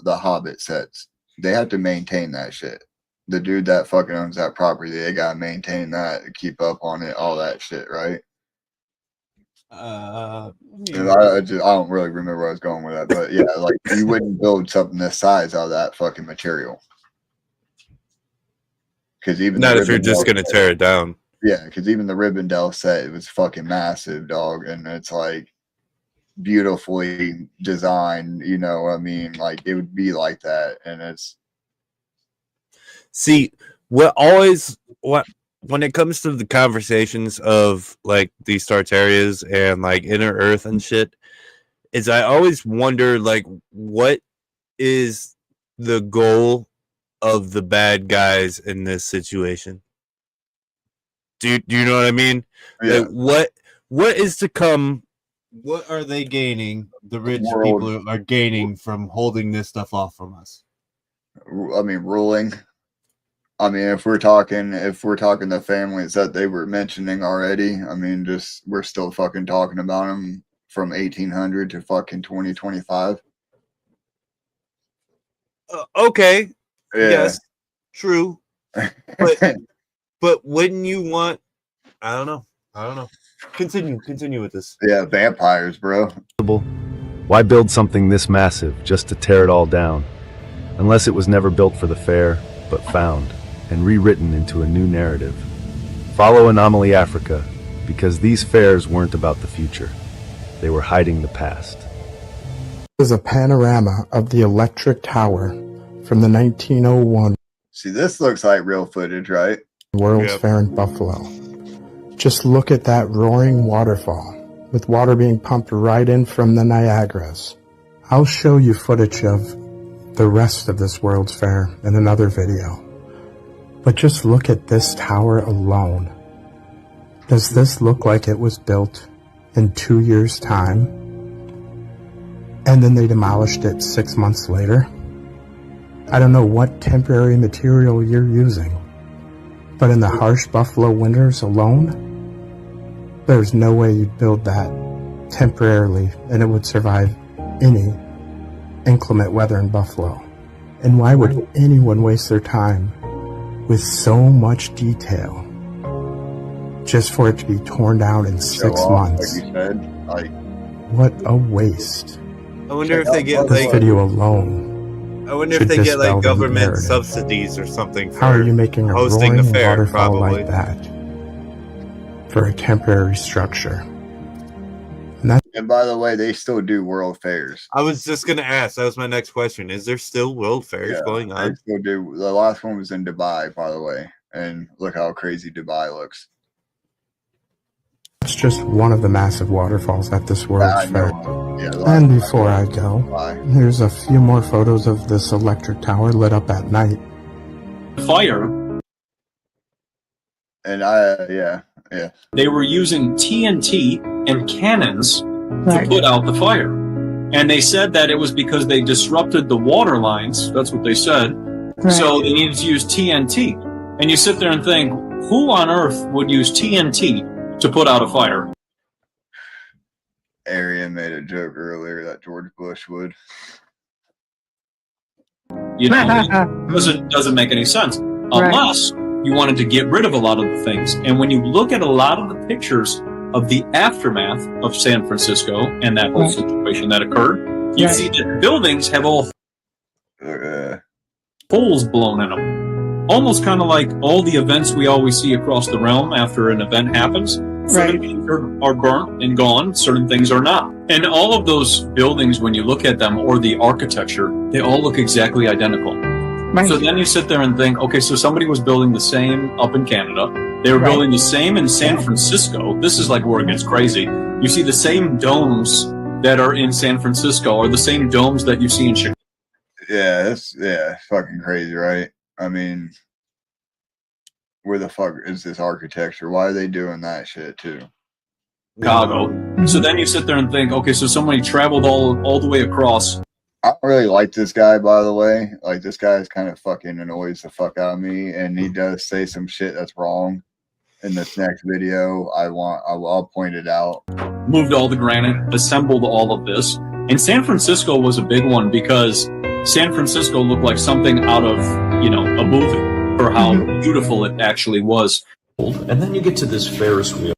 the Hobbit sets, they have to maintain that shit. The dude that fucking owns that property, they gotta maintain that, keep up on it, all that shit, right? I don't really remember where I was going with that, but yeah, you wouldn't build something this size out of that fucking material. Because even not if you're just gonna tear it down. Yeah, because even the Rivendell set, it was fucking massive, dog, and it's beautifully designed. It would be like that, and it's. See, when it comes to the conversations of these Tartarians and Inner Earth and shit, is I always wonder what is the goal of the bad guys in this situation? Do you know what I mean? Yeah. Like, what is to come? What are they gaining? The rich people are gaining from holding this stuff off from us. I mean, ruling. I mean, if we're talking the families that they were mentioning already, I mean, just we're still fucking talking about them from 1800 to fucking 2025. Okay. Yeah. Yes. True. But wouldn't you want? I don't know. Continue with this. Yeah, vampires, bro. Why build something this massive just to tear it all down? Unless it was never built for the fair, but found and rewritten into a new narrative. Follow Anomaly Africa, because these fairs weren't about the future. They were hiding the past. This is a panorama of the electric tower from the 1901 See, this looks like real footage, right? World's Fair in Buffalo. Just look at that roaring waterfall, with water being pumped right in from the Niagaras. I'll show you footage of the rest of this World's Fair in another video. But just look at this tower alone. Does this look like it was built in 2 years' time? And then they demolished it 6 months later? I don't know what temporary material you're using, but in the harsh Buffalo winters alone, there's no way you'd build that temporarily and it would survive any inclement weather in Buffalo. And why would anyone waste their time with so much detail just for it to be torn down in 6 months? Like you said, like, what a waste. I wonder if they get this like video alone. I wonder if they get like government subsidies or something for How are you making a hosting the roaring fair, waterfall probably. like that for a temporary structure? And by the way, they still do world fairs. I was just gonna ask. That was my next question. Is there still world fairs going on? They still do. The last one was in Dubai, by the way, and look how crazy Dubai looks. It's just one of the massive waterfalls at this World's Fair. Yeah, And before I go, here's a few more photos of this electric tower lit up at night. Fire. And yeah. They were using TNT and cannons to put out the fire. And they said that it was because they disrupted the water lines. That's what they said. So they needed to use TNT. And you sit there and think, who on earth would use TNT to put out a fire? Arian made a joke earlier that George Bush would. You know, it doesn't make any sense. Unless you wanted to get rid of a lot of the things. And when you look at a lot of the pictures of the aftermath of San Francisco and that whole situation that occurred, you see that buildings have all holes blown in them. Almost kind of like all the events we always see across the realm after an event happens. Certain things are burnt and gone, certain things are not. And all of those buildings, when you look at them, or the architecture, they all look exactly identical. So then you sit there and think, okay, so somebody was building the same up in Canada. They were building the same in San Francisco. This is like where it gets crazy. You see the same domes that are in San Francisco or the same domes that you see in Chicago. Yeah, it's fucking crazy, right? I mean, where the fuck is this architecture? Why are they doing that shit too? Chicago. So then you sit there and think, okay, so somebody traveled all the way across. I don't really like this guy, by the way. Like, this guy is kind of fucking annoys the fuck out of me, and he does say some shit that's wrong. In this next video, I'll point it out. Moved all the granite, assembled all of this. And San Francisco was a big one because San Francisco looked like something out of, a movie for how beautiful it actually was. And then you get to this Ferris wheel.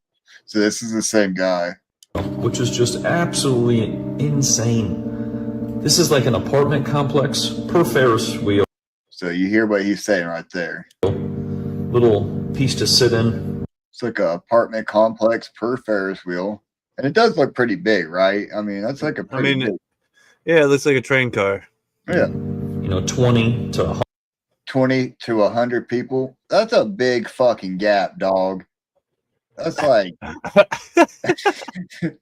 So this is the same guy. Which is just absolutely insane. This is like an apartment complex per Ferris wheel. So you hear what he's saying right there. Little piece to sit in. It's like an apartment complex per Ferris wheel. And it does look pretty big, right? I mean, that's like a pretty big. Yeah, it looks like a train car. Yeah. 20 to 100 people. That's a big fucking gap, dog. That's like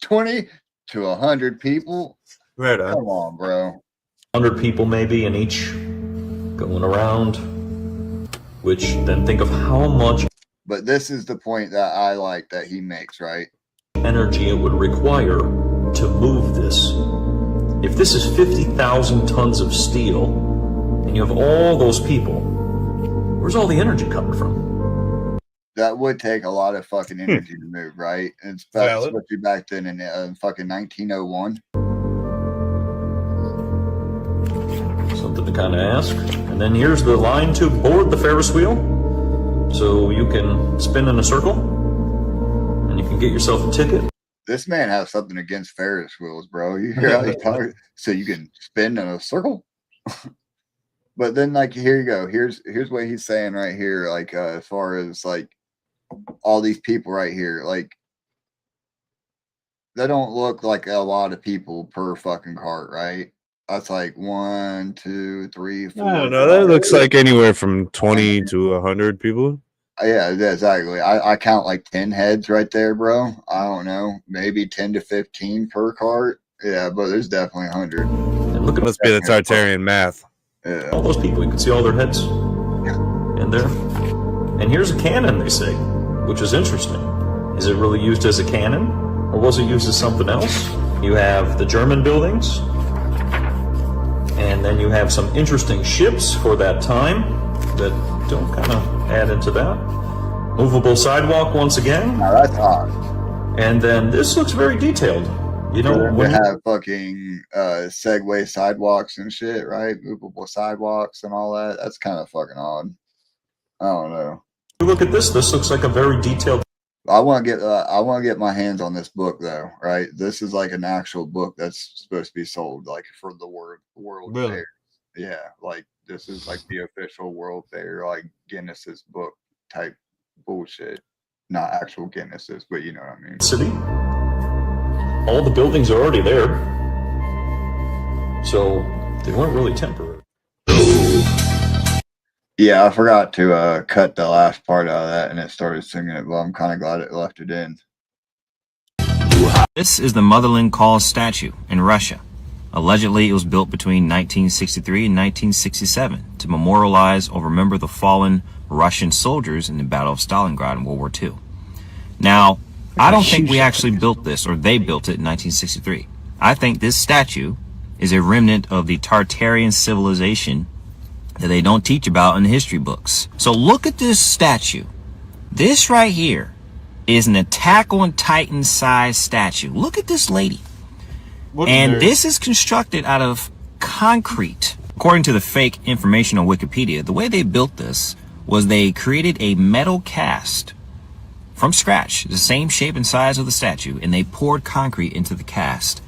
20 to 100 people. Right on. Come on, bro. 100 people maybe in each going around. Which then think of how much. But this is the point that I like that he makes, right? Energy it would require to move this. If this is 50,000 tons of steel, and you have all those people, where's all the energy coming from? That would take a lot of fucking energy to move, right? And especially back then in fucking 1901. Something to kind of ask. And then here's the line to board the Ferris wheel. So you can spin in a circle, and you can get yourself a ticket. This man has something against Ferris wheels, bro. You hear how he's talking? So you can spin in a circle? But then, like, here you go. Here's what he's saying right here. Like, as far as like all these people right here, like they don't look like a lot of people per fucking cart, right? That's like 1, 2, 3, 4. I don't know. That looks like anywhere from 20 to 100 people. Yeah, exactly. I count like 10 heads right there, bro. I don't know. Maybe 10 to 15 per cart. Yeah, but there's definitely 100. And look at Must be the Tartarian math. Yeah. All those people, you can see all their heads in there. And here's a cannon, they say, which is interesting. Is it really used as a cannon, or was it used as something else? You have the German buildings, and then you have some interesting ships for that time that don't kind of add into that. Movable sidewalk once again. Now that's odd. And then this looks very detailed. You know, we have fucking Segway sidewalks and shit, right? Movable sidewalks and all that. That's kind of fucking odd. I don't know. You look at this. This looks like a very detailed. I want to get my hands on this book though, right? This is like an actual book that's supposed to be sold, like for the World Fair. Yeah, like this is like the official World Fair, like Guinness's book type bullshit. Not actual Guinness's, but you know what I mean. City. All the buildings are already there, so they weren't really temporary. Yeah, I forgot to cut the last part out of that, and it started singing it. Well, I'm kind of glad it left it in. This is the Motherland Call statue in Russia. Allegedly, it was built between 1963 and 1967 to memorialize or remember the fallen Russian soldiers in the Battle of Stalingrad in World War II. Now, I don't think we actually built this, or they built it in 1963. I think this statue is a remnant of the Tartarian civilization that they don't teach about in the history books. So look at this statue. This right here is an Attack on Titan size statue. Look at this lady. And this is constructed out of concrete. According to the fake information on Wikipedia, the way they built this was they created a metal cast from scratch, the same shape and size of the statue, and they poured concrete into the cast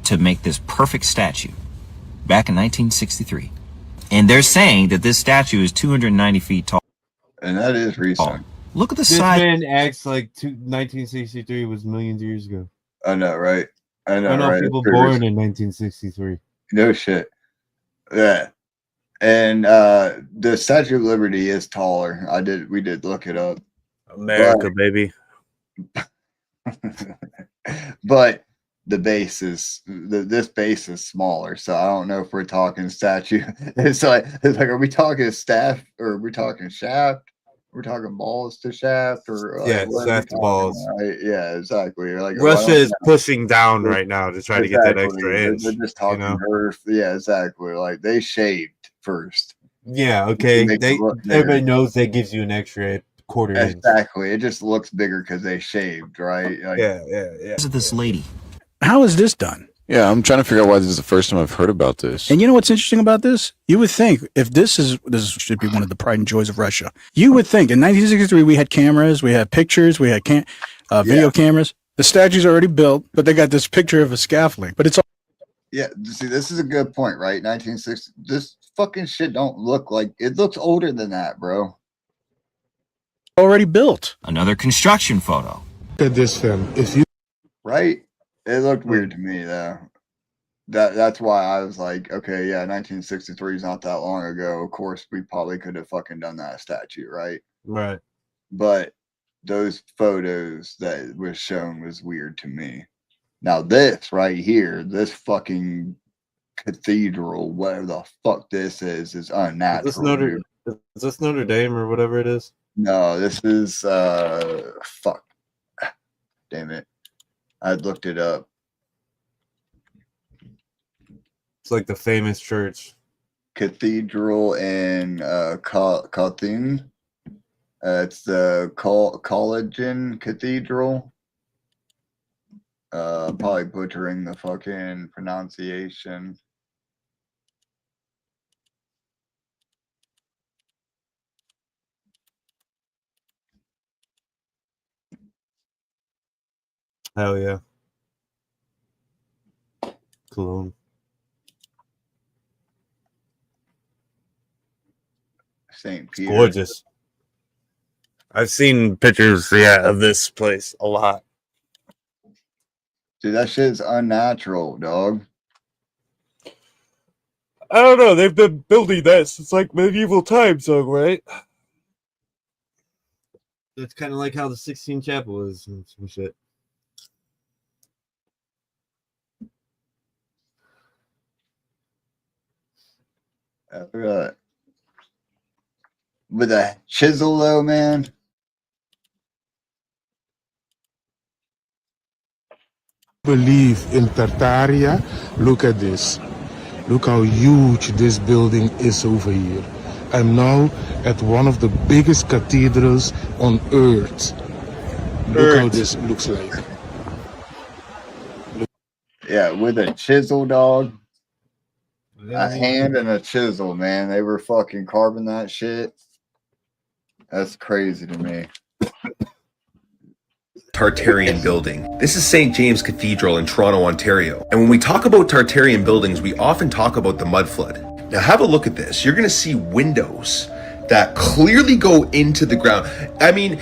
to make this perfect statue back in 1963. And they're saying that this statue is 290 feet tall. And that is recent. Look at the this size. This man acts like 1963 was millions of years ago. I know, right? I know, right? People born in 1963. No shit. Yeah. And the Statue of Liberty is taller. We did look it up. America, baby. But the base is this base is smaller, so I don't know if we're talking statue. It's like are we talking staff or are we talking shaft? We're talking balls to shaft, or yeah, shaft to balls. Right? Yeah, exactly. Like Russia is pushing down right now to try to get that extra inch. They're just talking earth. Yeah, exactly. Like they shaved first. Yeah, okay. Everybody knows that gives you an extra quarter inch. Exactly. It just looks bigger because they shaved, right? Like, yeah. Look at this lady. How is this done? Yeah, I'm trying to figure out why this is the first time I've heard about this. And you know what's interesting about this? You would think if this should be one of the pride and joys of Russia. You would think in 1963 we had cameras, we had pictures, we had video cameras. The statue's already built, but they got this picture of a scaffolding. But it's all. Yeah, see, this is a good point, right? 1960. This fucking shit don't look like it. Looks older than that, bro. Already built. Another construction photo. Look at this film. If you right. It looked weird to me, though. That's why I was like, okay, yeah, 1963 is not that long ago. Of course, we probably could have fucking done that statue, right? Right. But those photos that was shown was weird to me. Now this right here, this fucking cathedral, whatever the fuck this is unnatural. Is this Notre Dame or whatever it is? No, this is fuck. Damn it. I looked it up. It's like the famous church. Cathedral in Khartoum. It's the Collagen Cathedral. Probably butchering the fucking pronunciation. Hell yeah. Cologne. St. Peter. Gorgeous. I've seen pictures, of this place a lot. Dude, that shit's unnatural, dog. I don't know. They've been building this. It's like medieval times, though, right? That's kind of like how the Sistine Chapel is and some shit. Look at that. With a chisel, though, man. Believe in Tartaria. Look at this. Look how huge this building is over here. I'm now at one of the biggest cathedrals on earth. Look how this looks like. Yeah, with a chisel, dog. A hand and a chisel, man. They were fucking carving that shit. That's crazy to me. Tartarian building. This is St. James Cathedral in Toronto, Ontario. And when we talk about Tartarian buildings, we often talk about the mud flood. Now have a look at this. You're going to see windows that clearly go into the ground. I mean,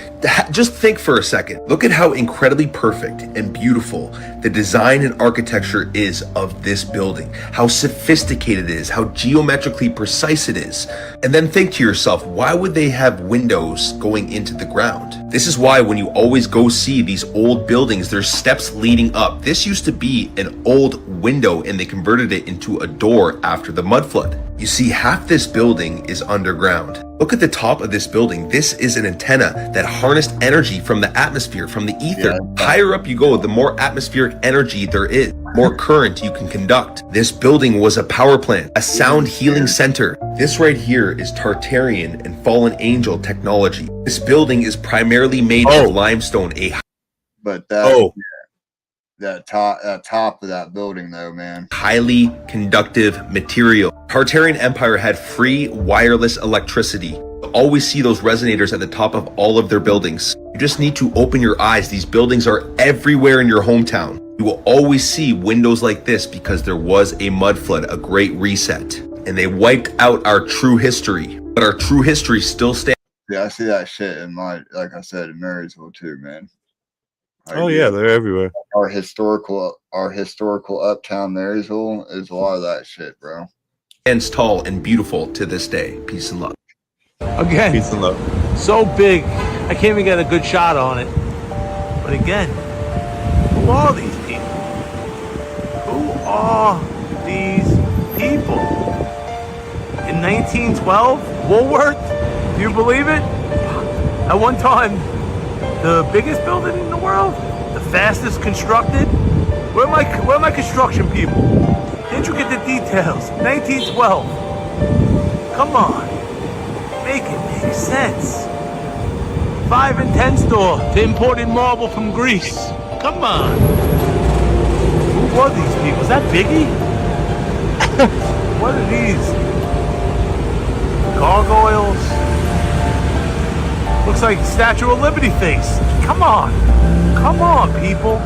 just think for a second. Look at how incredibly perfect and beautiful the design and architecture is of this building, how sophisticated it is, how geometrically precise it is. And then think to yourself, why would they have windows going into the ground? This is why when you always go see these old buildings, there's steps leading up. This used to be an old window and they converted it into a door after the mud flood. You see, half this building is underground. Look at the top of this building. This is an antenna that harnessed energy from the atmosphere, from the ether. Yeah. Higher up you go, the more atmospheric energy there is, more current you can conduct. This building was a power plant, a sound healing center. This right here is Tartarian and fallen angel technology. This building is primarily made of limestone. But that top of that building, though, man. Highly conductive material. Tartarian Empire had free wireless electricity. You'll always see those resonators at the top of all of their buildings. You just need to open your eyes. These buildings are everywhere in your hometown. You will always see windows like this because there was a mud flood, a great reset. And they wiped out our true history. But our true history still stands. Yeah, I see that shit in like I said, in Marysville too, man. Yeah, they're everywhere. Our historical uptown Marysville is a lot of that shit, bro. Stands tall and beautiful to this day. Peace and love. Again, peace and love. So big, I can't even get a good shot on it. But again, who are these people? Who are these people? In 1912, Woolworth? Do you believe it? At one time, the biggest building in the world, the fastest constructed. Where are my construction people? Didn't you get the details? 1912. Come on, make it make sense. 5 and 10 store to imported marble from Greece. Come on. Who are these people? Is that Biggie? What are these? Gargoyles? Looks like Statue of Liberty face. Come on. Come on, people.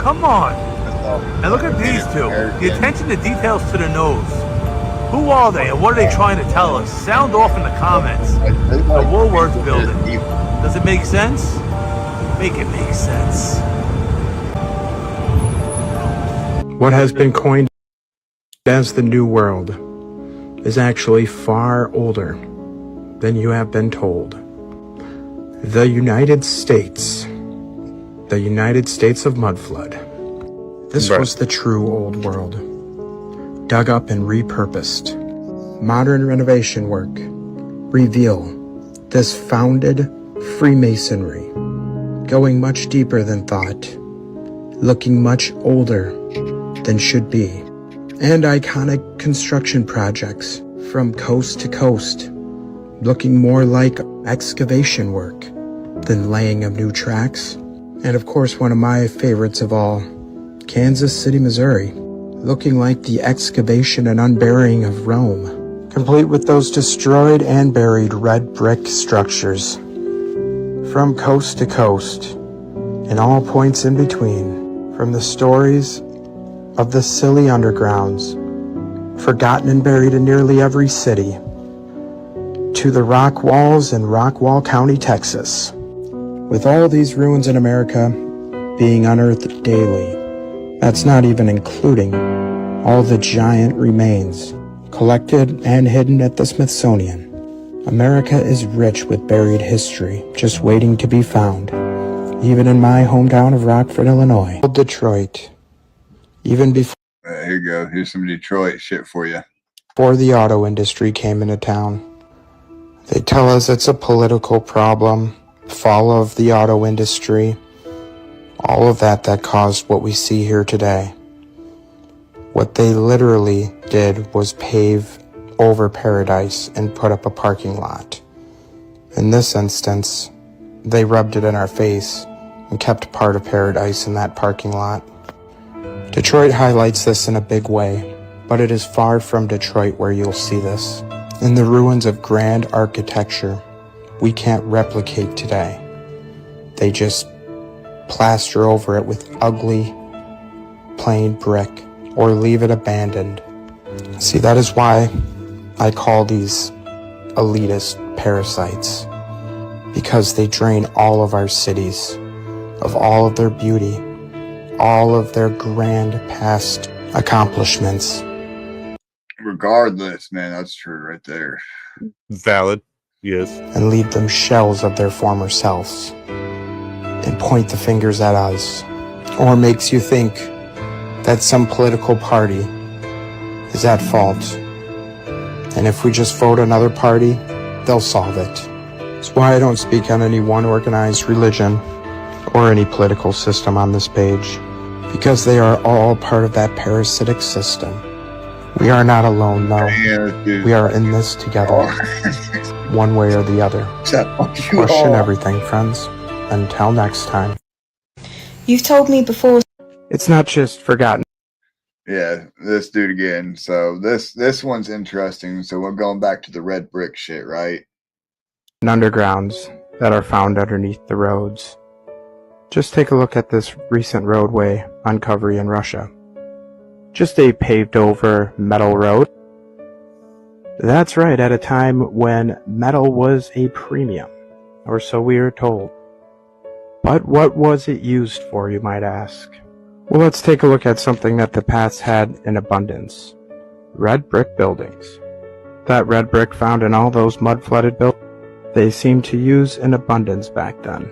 Come on. And look at these two. The attention to details to the nose. Who are they and what are they trying to tell us? Sound off in the comments. The Woolworth building. Does it make sense? Make it make sense. What has been coined as the New World is actually far older than you have been told. The United States of Mudflood. This was the true old world, dug up and repurposed. Modern renovation work reveal This founded Freemasonry, going much deeper than thought, looking much older than should be, and iconic construction projects from coast to coast, looking more like excavation work than laying of new tracks. And of course, one of my favorites of all, Kansas City, Missouri, looking like the excavation and unburying of Rome, complete with those destroyed and buried red brick structures from coast to coast and all points in between, from the stories of the silly undergrounds, forgotten and buried in nearly every city, to the rock walls in Rockwall County, Texas. With all these ruins in America being unearthed daily, that's not even including all the giant remains collected and hidden at the Smithsonian. America is rich with buried history just waiting to be found, even in my hometown of Rockford, Illinois. Detroit, even before here you go. Here's some Detroit shit for you. Before the auto industry came into town. They tell us it's a political problem, fall of the auto industry, all of that caused what we see here today. What they literally did was pave over paradise and put up a parking lot. In this instance, they rubbed it in our face and kept part of paradise in that parking lot. Detroit highlights this in a big way, but it is far from Detroit where you'll see this. In the ruins of grand architecture we can't replicate today. They just plaster over it with ugly, plain brick, or leave it abandoned. See, that is why I call these elitist parasites, because they drain all of our cities of all of their beauty, all of their grand past accomplishments. Regardless, man, that's true right there. Valid, yes. And leave them shells of their former selves and point the fingers at us. Or makes you think that some political party is at fault. And if we just vote another party, they'll solve it. That's why I don't speak on any one organized religion or any political system on this page, because they are all part of that parasitic system. We are not alone, though. We are in this together, one way or the other. Question everything, friends. Until next time. You've told me before. It's not just forgotten. Yeah, this dude again. So this one's interesting. So we're going back to the red brick shit, right? Undergrounds that are found underneath the roads. Just take a look at this recent roadway uncovery in Russia. Just a paved over metal road. That's right, at a time when metal was a premium, or so we are told. But what was it used for, you might ask? Well, let's take a look at something that the past had in abundance. Red brick buildings. That red brick found in all those mud-flooded buildings, they seemed to use in abundance back then.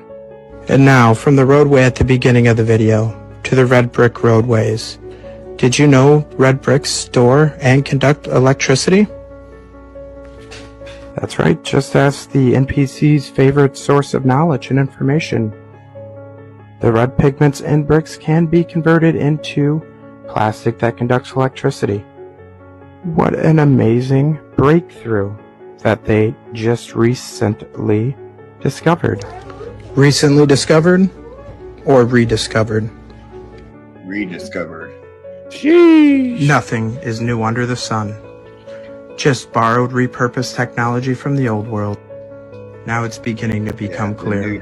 And now, from the roadway at the beginning of the video to the red brick roadways, did you know red bricks store and conduct electricity? That's right, just ask the NPC's favorite source of knowledge and information. The red pigments in bricks can be converted into plastic that conducts electricity. What an amazing breakthrough that they just recently discovered. Recently discovered or rediscovered? Rediscovered. Sheesh. Nothing is new under the sun. Just borrowed, repurposed technology from the old world. Now it's beginning to become clear.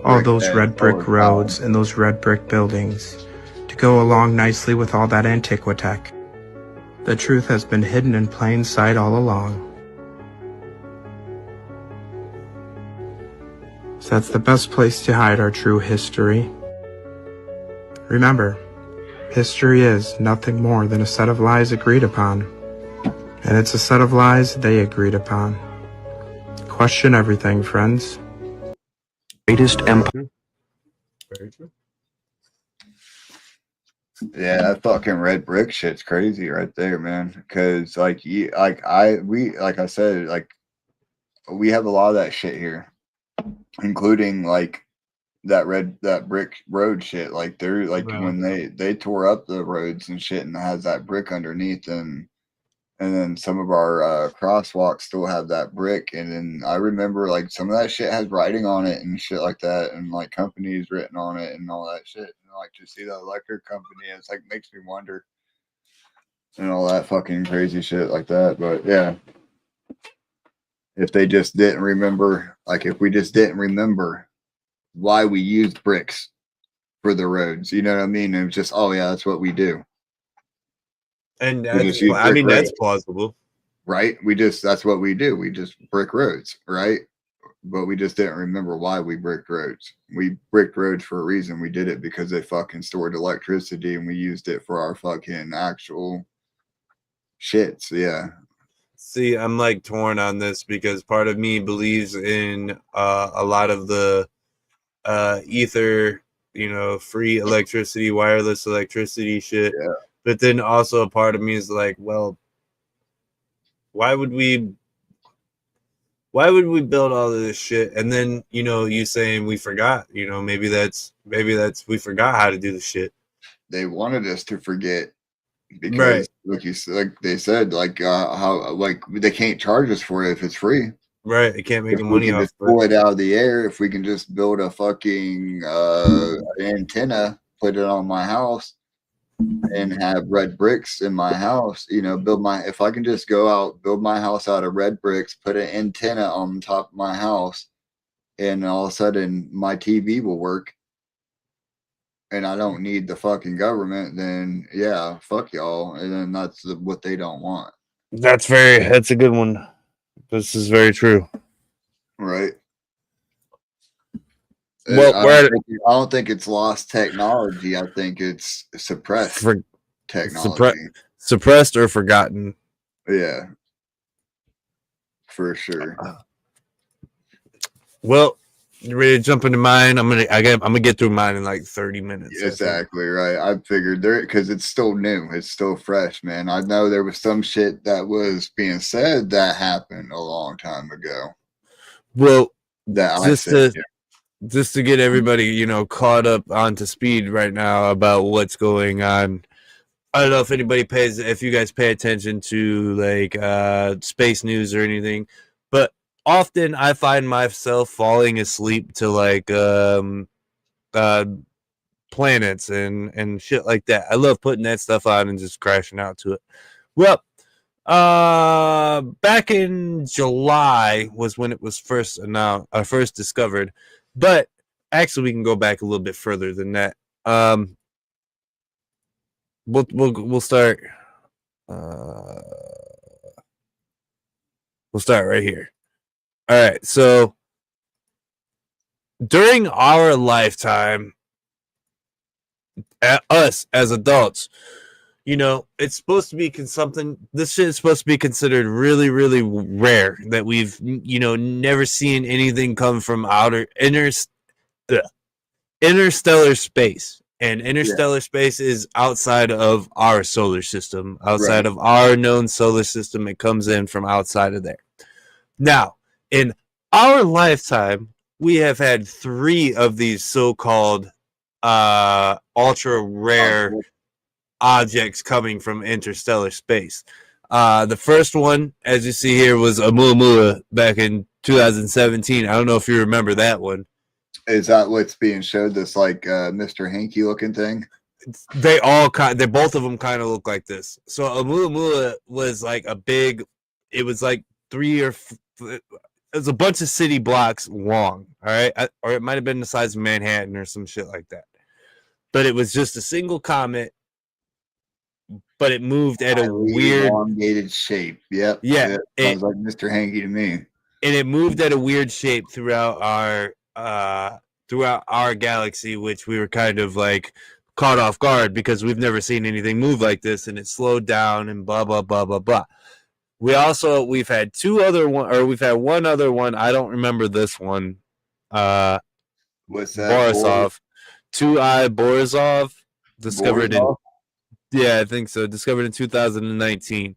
All those red brick roads and those red brick buildings to go along nicely with all that antiquitech. The truth has been hidden in plain sight all along. So that's the best place to hide our true history. Remember, history is nothing more than a set of lies agreed upon. And it's a set of lies they agreed upon. Question everything, friends. Greatest empire. Yeah, that fucking red brick shit's crazy right there, man. Because like I said, like we have a lot of that shit here, including like that brick road shit. Like they're like when they tore up the roads and shit, and it has that brick underneath, and then some of our crosswalks still have that brick. And then I remember like some of that shit has writing on it and shit like that, and like companies written on it and all that shit. And like to see the electric company, it's like makes me wonder and all that fucking crazy shit like that. But yeah, if they just didn't remember, like if we just didn't remember why we used bricks for the roads, you know what I mean? It was just, oh yeah, that's what we do. And that's plausible, right? That's what we do. We just brick roads, right? But we just didn't remember why we bricked roads. We bricked roads for a reason. We did it because they fucking stored electricity and we used it for our fucking actual shits. Yeah. See, I'm like torn on this because part of me believes in a lot of the ether, free electricity, wireless electricity shit. Yeah. But then also a part of me is like, well, why would we build all of this shit? And then, you saying we forgot, maybe that's we forgot how to do the shit. They wanted us to forget because like they said, like how like they can't charge us for it if it's free. Right. They can't make money off it. Pull it out of the air. If we can just build a fucking antenna, put it on my house, and have red bricks in my house, if I can just go out, build my house out of red bricks, put an antenna on top of my house, and all of a sudden my TV will work and I don't need the fucking government, then yeah, fuck y'all. And then that's what they don't want. That's a good one. This is very true. Right. Well, I don't think it's lost technology. I think it's suppressed technology. Suppressed or forgotten. Yeah. For sure. Well, you ready to jump into mine? I'm gonna get through mine in like 30 minutes. Exactly right. I figured because it's still new, it's still fresh, man. I know there was some shit that was being said that happened a long time ago. Well, just to get everybody, caught up onto speed right now about what's going on. I don't know if you guys pay attention to like space news or anything, but often I find myself falling asleep to like planets and shit like that. I love putting that stuff on and just crashing out to it. Well, back in July was when it was first discovered, but actually we can go back a little bit further than that. We'll start. We'll start right here. All right, so during our lifetime, us as adults, it's supposed to be something. This shit is supposed to be considered really, really rare that we've, never seen anything come from interstellar space. And interstellar space is outside of our solar system, outside of our known solar system. It comes in from outside of there. Now, in our lifetime, we have had 3 of these so-called ultra rare objects coming from interstellar space. The first one, as you see here, was Oumuamua back in 2017. I don't know if you remember that one. Is that what's being showed? This like Mr. Hanky looking thing? They both of them kind of look like this. So Oumuamua was like it was like 3 or it was a bunch of city blocks long. All right, or it might have been the size of Manhattan or some shit like that. But it was just a single comet. But it moved at a weird elongated shape. Yep. Yeah. Sounds like Mr. Hanky to me. And it moved at a weird shape throughout our galaxy, which we were kind of like caught off guard because we've never seen anything move like this, and it slowed down and blah blah blah blah blah. We've had one other one. I don't remember this one. What's that? Borisov. 2I Borisov discovered I think so. Discovered in 2019.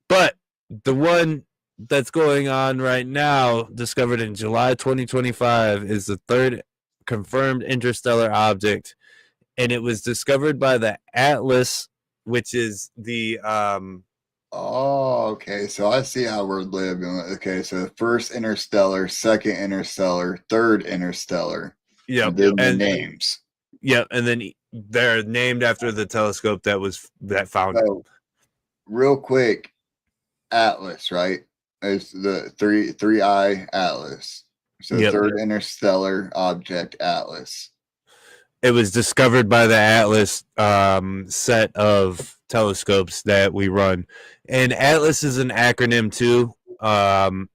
But the one that's going on right now, discovered in July 2025, is the third confirmed interstellar object, and it was discovered by the Atlas, which is the Oh, okay. So I see how we're living. Okay, so first interstellar, second interstellar, third interstellar. Yep. And then the And names. Yep, and then they're named after the telescope that found it. So, real quick, Atlas, right? It's the three eye Atlas. So Yep. third interstellar object Atlas. It was discovered by the Atlas set of telescopes that we run. And Atlas is an acronym too.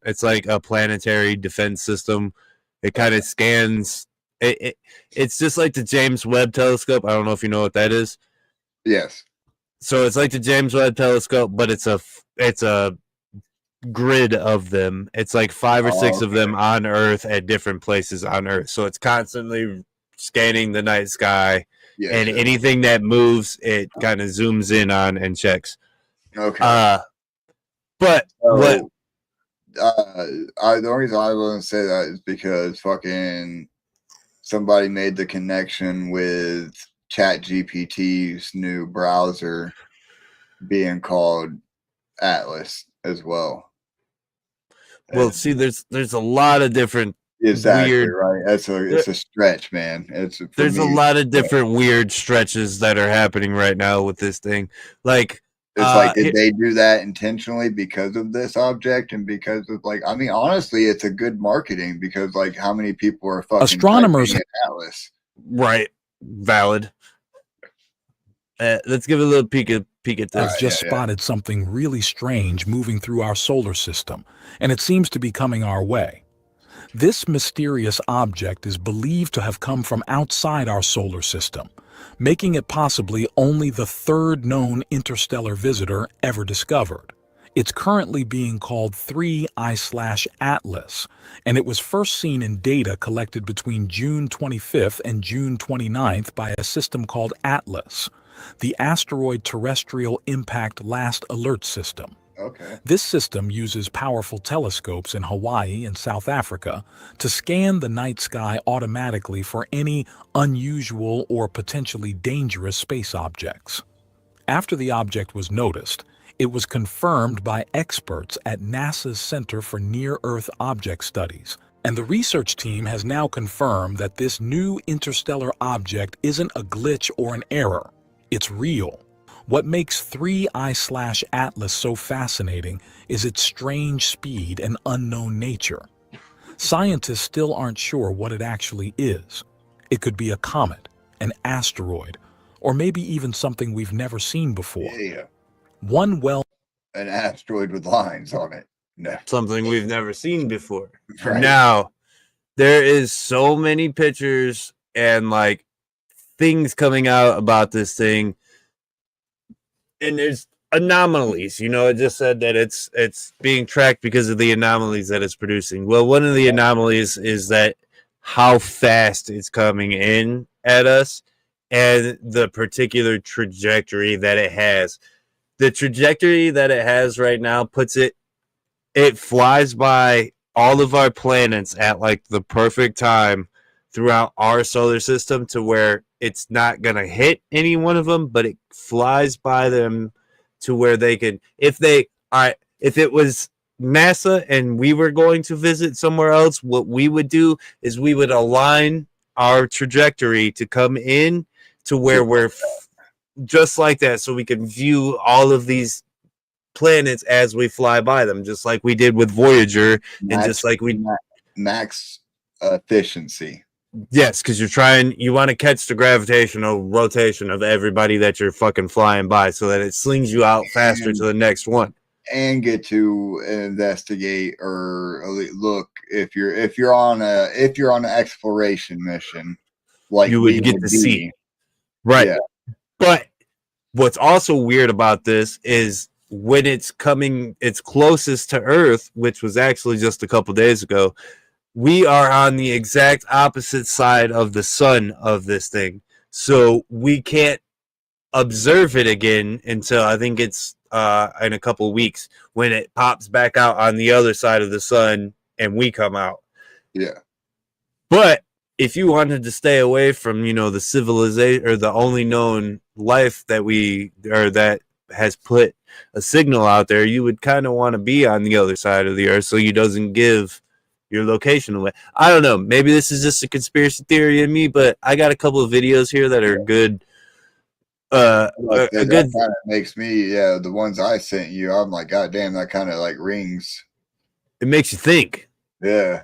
It's like a planetary defense system. It kind of scans. It's just like the James Webb telescope. I don't know if you know what that is. Yes. So it's like the James Webb telescope, but it's a grid of them. It's like 5 or 6 of them on Earth at different places on Earth. So it's constantly scanning the night sky, and anything that moves, it kind of zooms in on and checks. Okay. But what? The only reason I wouldn't say that is because fucking somebody made the connection with ChatGPT's new browser being called Atlas as well. Well, see, there's a lot of different weird, right. It's a stretch, man. There's a lot of different weird stretches that are happening right now with this thing. Like, it's like, did they do that intentionally because of this object and because of I mean, honestly, it's a good marketing because how many people are fucking astronomers at Atlas? Right. Valid. Let's give a little peek at this. I've just spotted something really strange moving through our solar system, and it seems to be coming our way. This mysterious object is believed to have come from outside our solar system, making it possibly only the third known interstellar visitor ever discovered. It's currently being called 3I/Atlas, and it was first seen in data collected between June 25th and June 29th by a system called ATLAS, the Asteroid Terrestrial Impact Last Alert System. Okay. This system uses powerful telescopes in Hawaii and South Africa to scan the night sky automatically for any unusual or potentially dangerous space objects. After the object was noticed, it was confirmed by experts at NASA's Center for Near-Earth Object Studies, and the research team has now confirmed that this new interstellar object isn't a glitch or an error. It's real. What makes 3I/Atlas so fascinating is its strange speed and unknown nature. Scientists still aren't sure what it actually is. It could be a comet, an asteroid, or maybe even something we've never seen before. Yeah. An asteroid with lines on it. No. Something we've never seen before. Right. Now, there is so many pictures and things coming out about this thing. And there's anomalies, it just said that it's being tracked because of the anomalies that it's producing. Well, one of the anomalies is that how fast it's coming in at us and the particular trajectory that it has. The trajectory that it has right now it flies by all of our planets at the perfect time throughout our solar system to where it's not going to hit any one of them, but it flies by them to where they can, if it was NASA and we were going to visit somewhere else, what we would do is we would align our trajectory to come in to where we're just like that, so we can view all of these planets as we fly by them, just like we did with Voyager, and just like we max efficiency. Yes, because you want to catch the gravitational rotation of everybody that you're fucking flying by so that it slings you out faster to the next one. And get to investigate or look if you're on an exploration mission, you would get to see. Right. Yeah. But what's also weird about this is when it's closest to Earth, which was actually just a couple days ago, we are on the exact opposite side of the sun of this thing. So we can't observe it again until I think it's in a couple of weeks when it pops back out on the other side of the sun and we come out. Yeah. But if you wanted to stay away from, the civilization or the only known life that has put a signal out there, you would kind of want to be on the other side of the earth so you doesn't give your location away. I don't know. Maybe this is just a conspiracy theory in me, but I got a couple of videos here that are good. That kind of makes me, the ones I sent you, I'm like, God damn, that kind of like rings. It makes you think. Yeah.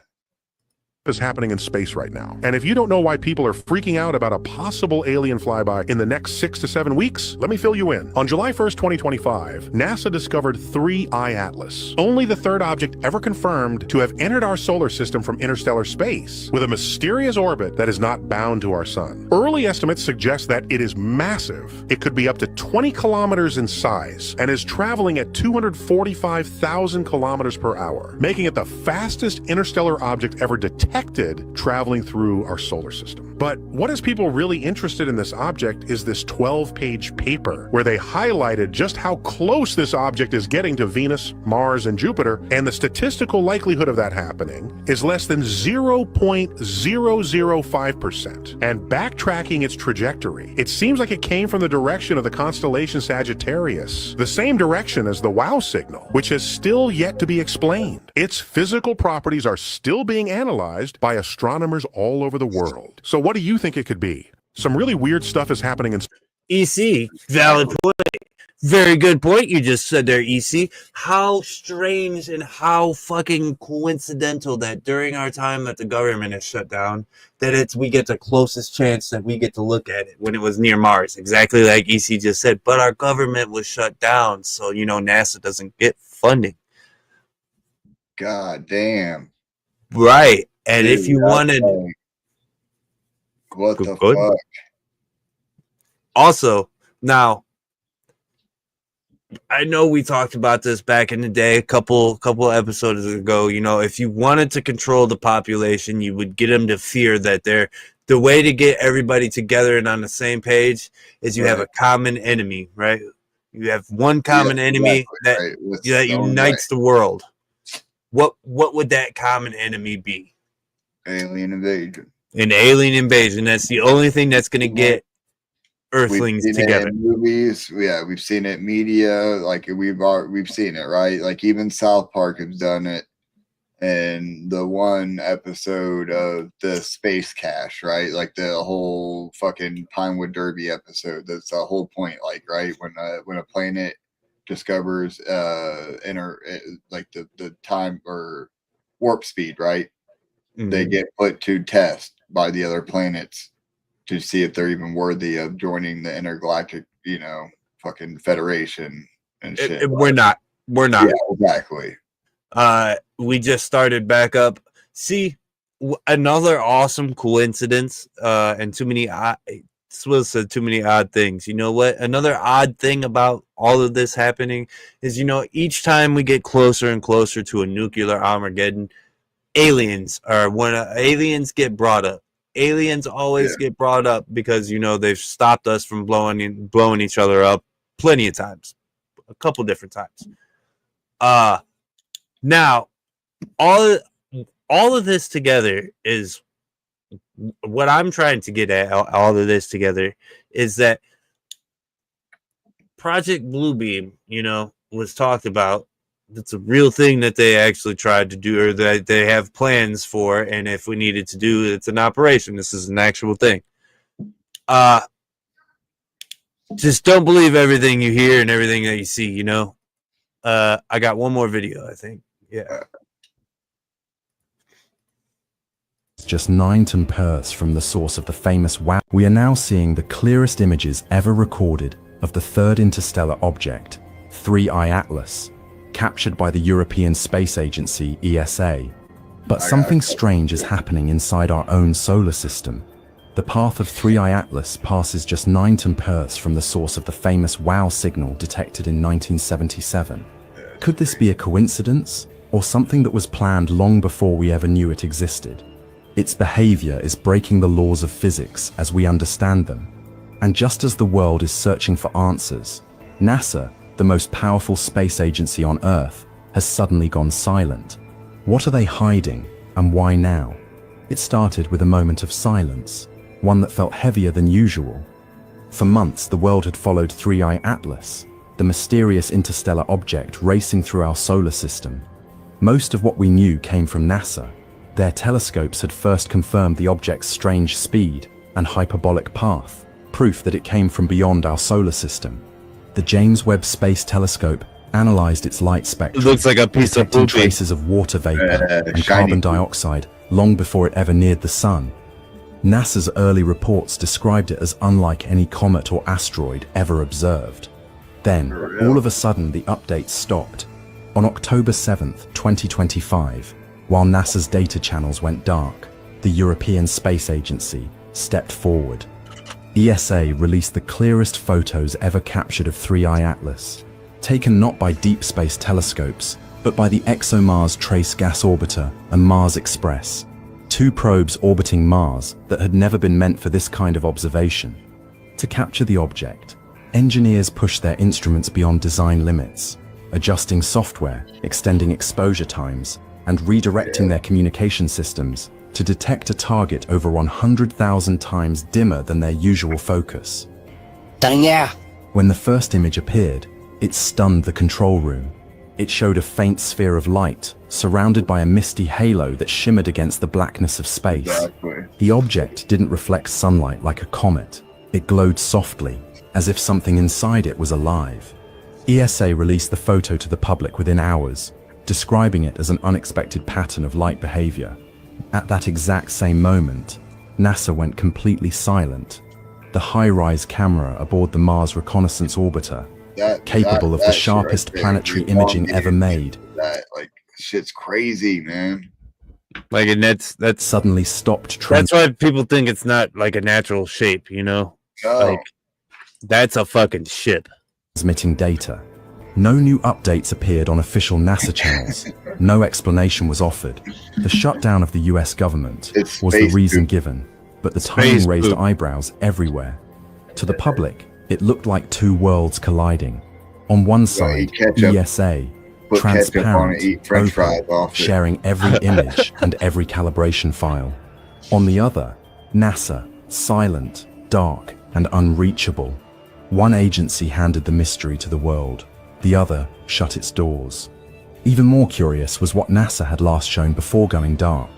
Is happening in space right now. And if you don't know why people are freaking out about a possible alien flyby in the next 6 to 7 weeks, let me fill you in. On July 1st, 2025, NASA discovered 3I Atlas, only the third object ever confirmed to have entered our solar system from interstellar space, with a mysterious orbit that is not bound to our sun. Early estimates suggest that it is massive. It could be up to 20 kilometers in size and is traveling at 245,000 kilometers per hour, making it the fastest interstellar object ever detected traveling through our solar system. But what is people really interested in this object is this 12-page paper where they highlighted just how close this object is getting to Venus, Mars, and Jupiter, and the statistical likelihood of that happening is less than 0.005%. And backtracking its trajectory, it seems like it came from the direction of the constellation Sagittarius, the same direction as the WOW signal, which has still yet to be explained. Its physical properties are still being analyzed by astronomers all over the world. So what do you think it could be? Some really weird stuff is happening in EC. Valid point. Very good point you just said there, EC. How strange and how fucking coincidental that during our time that the government is shut down, that we get the closest chance that we get to look at it when it was near Mars. Exactly like EC just said. But our government was shut down, so NASA doesn't get funding. God damn. Right. And dude, if you wanted, what the fuck? Also, now I know we talked about this back in the day, a couple episodes ago. If you wanted to control the population, you would get them to fear that the way to get everybody together and on the same page is you have a common enemy, right? You have one common enemy that unites the world. What would that common enemy be? Alien invasion. An alien invasion. That's the only thing that's going to get Earthlings together. Movies, we've seen it. Media, like we've seen it, right? Like even South Park has done it, and the one episode of the Space Cache, right? Like the whole fucking Pinewood Derby episode. That's the whole point, like right when a planet discovers like the time or warp speed, right? Mm-hmm. They get put to test by the other planets to see if they're even worthy of joining the intergalactic, fucking federation and shit. We're not. Yeah, exactly. We just started back up. See, another awesome coincidence, and too many odd things. You know what? Another odd thing about all of this happening is, each time we get closer and closer to a nuclear Armageddon, aliens get brought up. Aliens always get brought up because, they've stopped us from blowing each other up plenty of times, a couple different times. Now, all of this together is what I'm trying to get at. All of this together is that Project Bluebeam, was talked about. It's a real thing that they actually tried to do, or that they have plans for. And if we needed to do, it's an operation. This is an actual thing. Just don't believe everything you hear and everything that you see. I got one more video, I think. Yeah. Just 9 ampères from the source of the famous WOW. We are now seeing the clearest images ever recorded of the third interstellar object, 3I Atlas, captured by the European Space Agency, ESA. But something strange is happening inside our own solar system. The path of 3I Atlas passes just 9 ampères from the source of the famous WOW signal detected in 1977. Could this be a coincidence, or something that was planned long before we ever knew it existed? Its behavior is breaking the laws of physics as we understand them. And just as the world is searching for answers, NASA the most powerful space agency on Earth, has suddenly gone silent. What are they hiding, and why now? It started with a moment of silence, one that felt heavier than usual. For months, the world had followed 3I Atlas, the mysterious interstellar object racing through our solar system. Most of what we knew came from NASA. Their telescopes had first confirmed the object's strange speed and hyperbolic path, proof that it came from beyond our solar system. The James Webb Space Telescope analyzed its light spectrum, It looks like a piece of detecting poopy. traces of water vapor and shiny carbon dioxide long before it ever neared the sun. NASA's early reports described it as unlike any comet or asteroid ever observed. Then, all of a sudden, the updates stopped. On October 7th, 2025, while NASA's data channels went dark, the European Space Agency stepped forward. ESA released the clearest photos ever captured of 3I Atlas, taken not by deep space telescopes, but by the ExoMars Trace Gas Orbiter and Mars Express, two probes orbiting Mars that had never been meant for this kind of observation. To capture the object, engineers pushed their instruments beyond design limits, adjusting software, extending exposure times, and redirecting their communication systems to detect a target over 100,000 times dimmer than their usual focus. When the first image appeared, it stunned the control room. It showed a faint sphere of light, surrounded by a misty halo that shimmered against the blackness of space. Exactly. The object didn't reflect sunlight like a comet. It glowed softly, as if something inside it was alive. ESA released the photo to the public within hours, describing it as an unexpected pattern of light behavior. At that exact same moment, NASA went completely silent. The high-rise camera aboard the Mars Reconnaissance Orbiter, capable of the sharpest planetary imaging ever made, Like, shit's crazy, man. Like, and that's suddenly stopped That's why people think it's not like a natural shape, you know? No. Like, that's a fucking ship. transmitting data. No new updates appeared on official NASA channels. No explanation was offered. The shutdown of the US government was the reason given, but the timing raised eyebrows everywhere. To the public, it looked like two worlds colliding. On one side, ESA, put ketchup on transparent, it, eat French fries open, off it. sharing every image and every calibration file. On the other, NASA, silent, dark, and unreachable. One agency handed the mystery to the world. The other shut its doors. Even more curious was what NASA had last shown before going dark.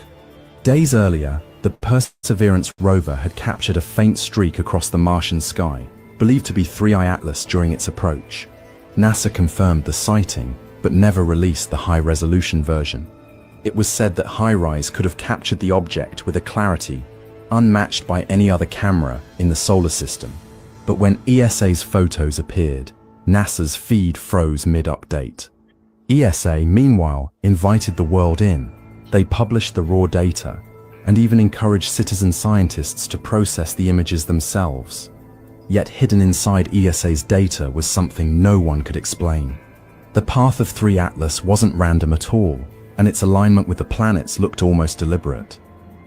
Days earlier, the Perseverance rover had captured a faint streak across the Martian sky, believed to be 3I Atlas during its approach. NASA confirmed the sighting, but never released the high-resolution version. It was said that HiRISE could have captured the object with a clarity unmatched by any other camera in the solar system. But when ESA's photos appeared, NASA's feed froze mid-update. ESA, meanwhile, invited the world in. They published the raw data, and even encouraged citizen scientists to process the images themselves. Yet hidden inside ESA's data was something no one could explain. The path of 3 Atlas wasn't random at all, and its alignment with the planets looked almost deliberate.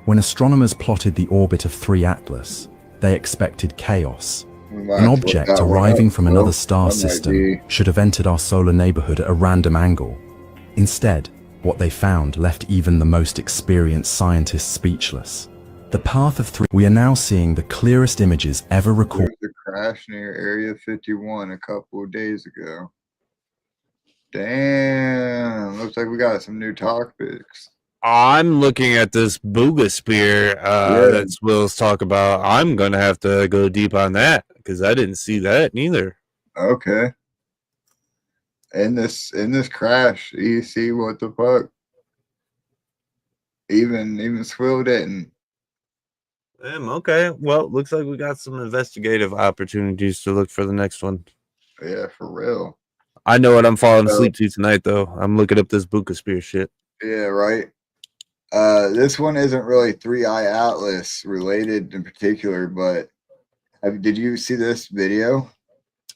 When astronomers plotted the orbit of 3 Atlas, they expected chaos. An object arriving from another star system should have entered our solar neighborhood at a random angle. Instead, what they found left even the most experienced scientists speechless. The path of 3. We are now seeing the clearest images ever recorded. There's a crash near Area 51 a couple of days ago. Damn, looks like we got some new topics. I'm looking at this Booga Spear that Will's talk about. I'm going to have to go deep on that because I didn't see that neither. Okay. In this crash, you see what the fuck? Even Swill didn't. Okay. Well, looks like we got some investigative opportunities to look for the next one. Yeah, for real. I know what I'm falling asleep to tonight, though. I'm looking up this Booga Spear shit. Yeah, right. This one isn't really 3I Atlas related in particular, but did you see this video?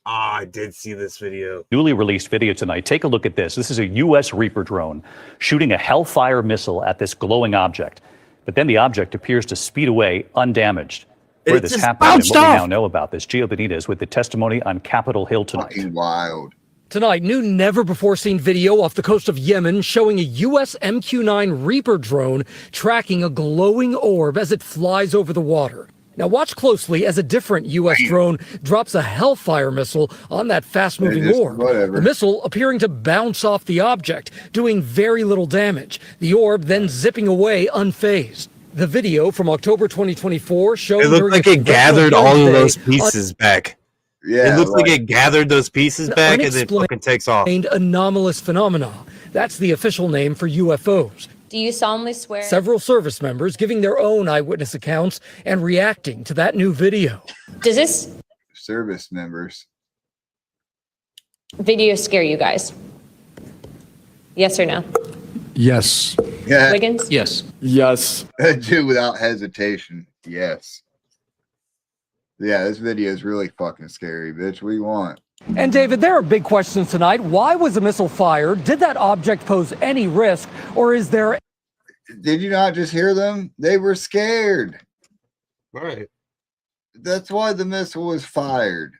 I did see this video. Newly released video tonight. Take a look at this. This is a U.S. Reaper drone shooting a Hellfire missile at this glowing object. But then the object appears to speed away undamaged. Where this happened and what we now know about this, Gio Benitez with the testimony on Capitol Hill tonight. Fucking wild. Tonight, new never-before-seen video off the coast of Yemen showing a U.S. MQ-9 Reaper drone tracking a glowing orb as it flies over the water. Now watch closely as a different U.S. drone drops a Hellfire missile on that fast-moving orb. The missile appearing to bounce off the object, doing very little damage. The orb then zipping away unfazed. The video from October 2024 showed it looked like it gathered all of those pieces back. Yeah, it looks like it gathered those pieces back and then fucking takes off. Anomalous phenomena. That's the official name for UFOs. Do you solemnly swear? Several service members giving their own eyewitness accounts and reacting to that new video. Does this service members video scare you guys? Yes or no? Yes. Yeah. Wiggins? Yes. Yes. Dude, without hesitation, yes. Yeah, this video is really fucking scary, bitch. What do you want? And David, there are big questions tonight. Why was the missile fired? Did that object pose any risk? Or is there... Did you not just hear them? They were scared. Right. That's why the missile was fired.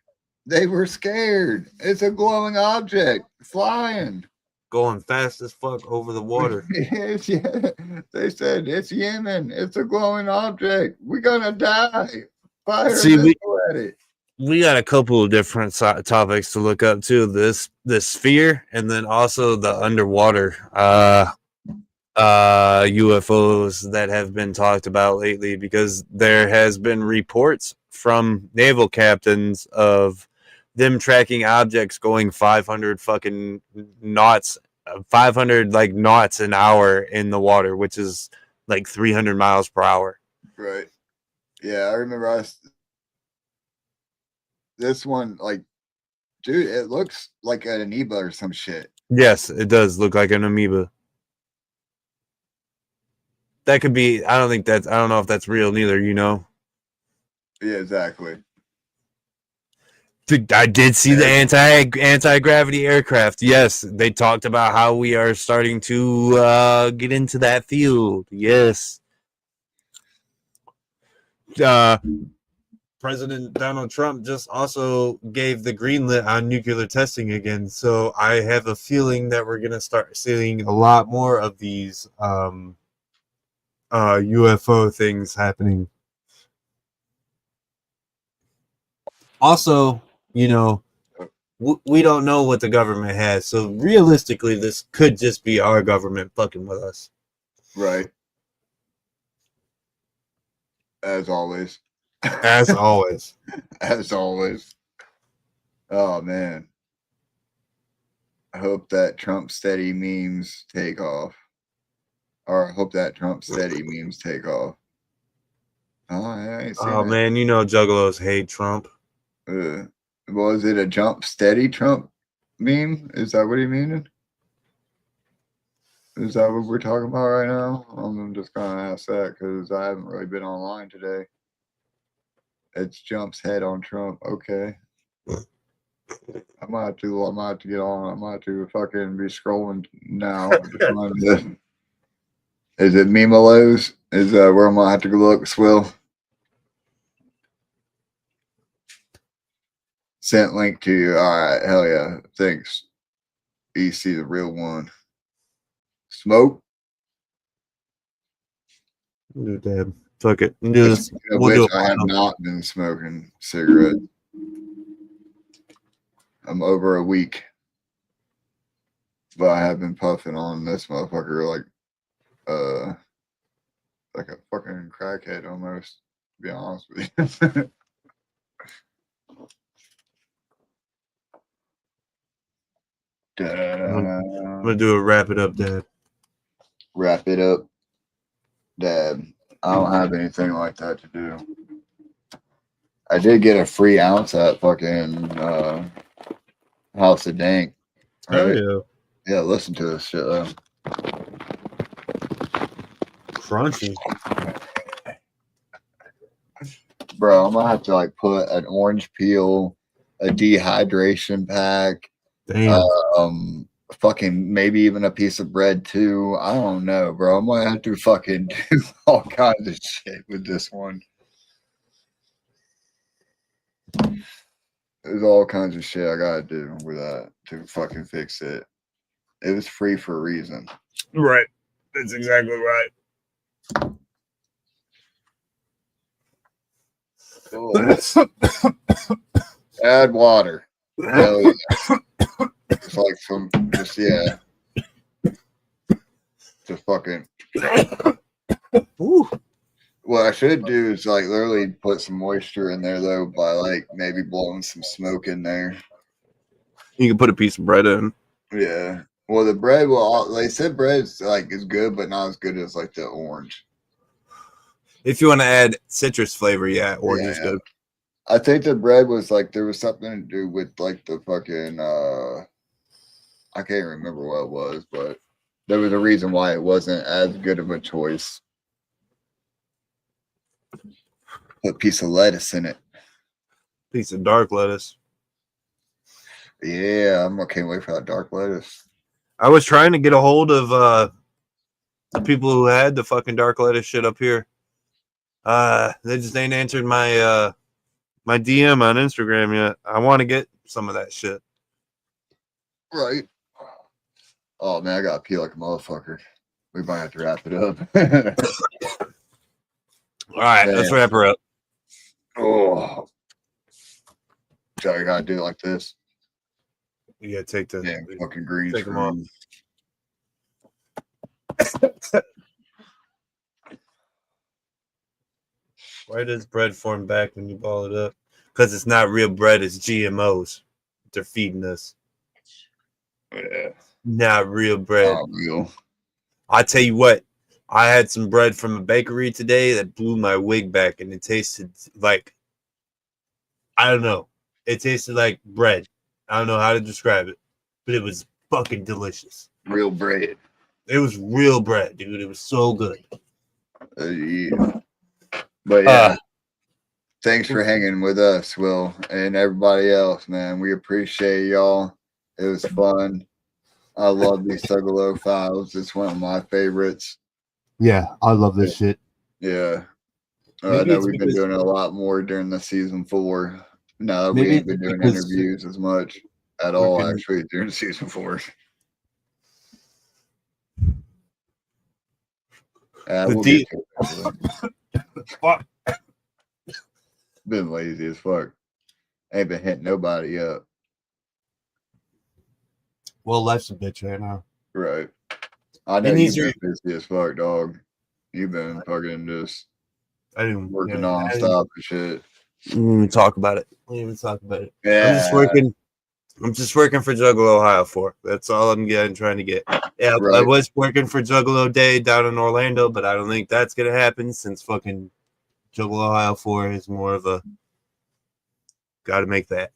They were scared. It's a glowing object flying. Going fast as fuck over the water. Yes, yeah. They said, it's Yemen. It's a glowing object. We're going to die. Fire a missile at it. We got a couple of different topics to look up too. This sphere, and then also the underwater UFOs that have been talked about lately, because there has been reports from naval captains of them tracking objects going 500 fucking knots, 500 like knots an hour in the water, which is like 300 miles per hour. Right. Yeah, I remember this one, like, dude, it looks like an amoeba or some shit. Yes, it does look like an amoeba. That could be, I don't know if that's real neither, you know? Yeah, exactly. I did see the anti-gravity aircraft. Yes, they talked about how we are starting to get into that field. Yes. President Donald Trump just also gave the green lit on nuclear testing again. So I have a feeling that we're going to start seeing a lot more of these UFO things happening. Also, you know, we don't know what the government has. So realistically, this could just be our government fucking with us. Right. As always. As always. As always. Oh, man. I hope that Trump steady memes take off. Or I hope that Trump steady memes take off. Oh, yeah, I ain't seen that. Man, you know Juggalos hate Trump. Was it a jump steady Trump meme? Is that what he mean? Is that what we're talking about right now? I'm just going to ask that because I haven't really been online today. It's Jump's head on Trump. Okay. I might have to get on. I might have to fucking be scrolling now. Is it Memelos? Is where I'm gonna have to go look, Swill? Sent link to you. All right, hell yeah. Thanks. You see the real one. Smoke. Damn. Fuck it. Do this. I have not been smoking cigarettes. I'm over a week. But I have been puffing on this motherfucker like a fucking crackhead almost, to be honest with you. I'm gonna do a wrap it up, Dad. Wrap it up, Dad. I don't have anything like that to do. I did get a free ounce at fucking House of Dank. Right? Oh yeah. Yeah, listen to this shit though. Crunchy. Bro, I'm gonna have to like put an orange peel, a dehydration pack, fucking maybe even a piece of bread too. I don't know, bro. I might have to fucking do all kinds of shit with this one. There's all kinds of shit I gotta do with that to fucking fix it. It was free for a reason. Right. That's exactly right. Add water. It's like some, just fucking. What I should do is like literally put some moisture in there though by like maybe blowing some smoke in there. You can put a piece of bread in. Yeah. Well, the bread, they said bread's like is good, but not as good as like the orange. If you want to add citrus flavor, yeah, orange is good. I think the bread was like there was something to do with like the fucking I can't remember what it was, but there was a reason why it wasn't as good of a choice. Put a piece of lettuce in it. Piece of dark lettuce. Yeah, I can't wait for that dark lettuce. I was trying to get a hold of the people who had the fucking dark lettuce shit up here. They just ain't answered my my DM on Instagram yet. I want to get some of that shit. Right. Oh man, I gotta pee like a motherfucker. We might have to wrap it up. All right, let's wrap her up. Oh, so I gotta do it like this. You gotta take the fucking green take them off. Why does bread form back when you ball it up? Because it's not real bread, it's GMOs. They're feeding us. Yeah. Not real bread. Not real. I tell you what, I had some bread from a bakery today that blew my wig back, and it tasted like, I don't know. It tasted like bread. I don't know how to describe it, but it was fucking delicious. Real bread. It was real bread, dude. It was so good. Yeah. But yeah, thanks for hanging with us, Will, and everybody else, man. We appreciate y'all. It was fun. I love these Thuggalo files. It's one of my favorites. Yeah, I love this shit. Yeah. I know we've been doing it a lot more during the season 4. No, we ain't been doing interviews as much at all, actually, during season 4. Fuck. Been lazy as fuck. Ain't been hitting nobody up. Well, life's a bitch right now. Right. I know you've been busy as fuck, dog. You've been fucking just working nonstop and shit. We didn't even talk about it. Yeah. I'm just working for Thuggalo Ohio 4. That's all I'm trying to get. Yeah, right. I was working for Thuggalo Day down in Orlando, but I don't think that's gonna happen since fucking Thuggalo Ohio 4 is more of a gotta make that.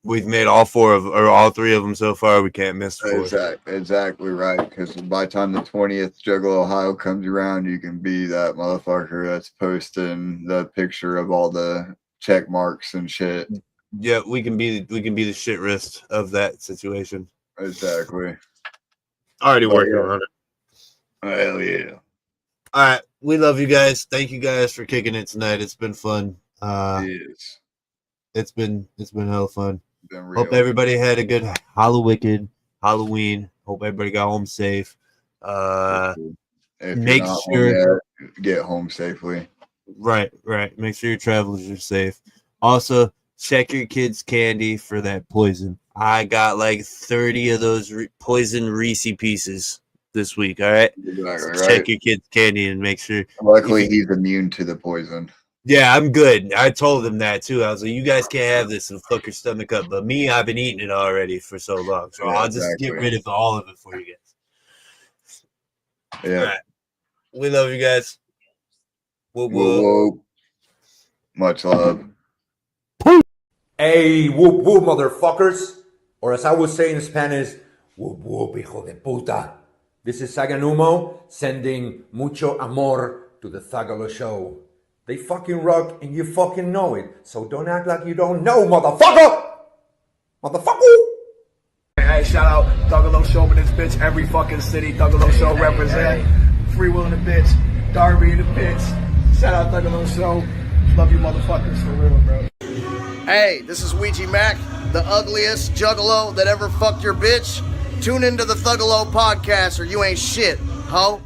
We've made all 3 of them so far. We can't miss 4. Exactly right. Because by the time the 20th Thuggalo Ohio comes around, you can be that motherfucker that's posting the picture of all the check marks and shit. Yeah, we can be the shit wrist of that situation. Exactly. Already working on it. Hell yeah. All right, we love you guys. Thank you guys for kicking it tonight. It's been fun. It's been hella fun. Hope everybody had a good Halloween. Hope everybody got home safe. Make sure get home safely. Right. Make sure your travelers are safe. Also, check your kids' candy for that poison. I got like 30 of those poison Reese pieces this week. All right. So check your kids' candy and make sure. Luckily, he's immune to the poison. Yeah, I'm good. I told them that too. I was like, you guys can't have this and fuck your stomach up. But me, I've been eating it already for so long. So I'll just get rid of all of it for you guys. Yeah. All right. We love you guys. Whoop, whoop. Much love. Hey, whoop whoop, motherfuckers. Or as I would say in Spanish, whoop whoop, hijo de puta. This is Saganumo sending mucho amor to the Thuggalo show. They fucking rock and you fucking know it. So don't act like you don't know, motherfucker! Motherfucker! Hey, shout out Thuggalo show in this bitch. Every fucking city Thuggalo show represent. Free Will in the bitch. Darby in the bitch. Shout out Thuggalo show. Love you motherfuckers for real, bro. Hey, this is Ouija Mac, the ugliest juggalo that ever fucked your bitch. Tune into the Thuggalo podcast or you ain't shit, ho.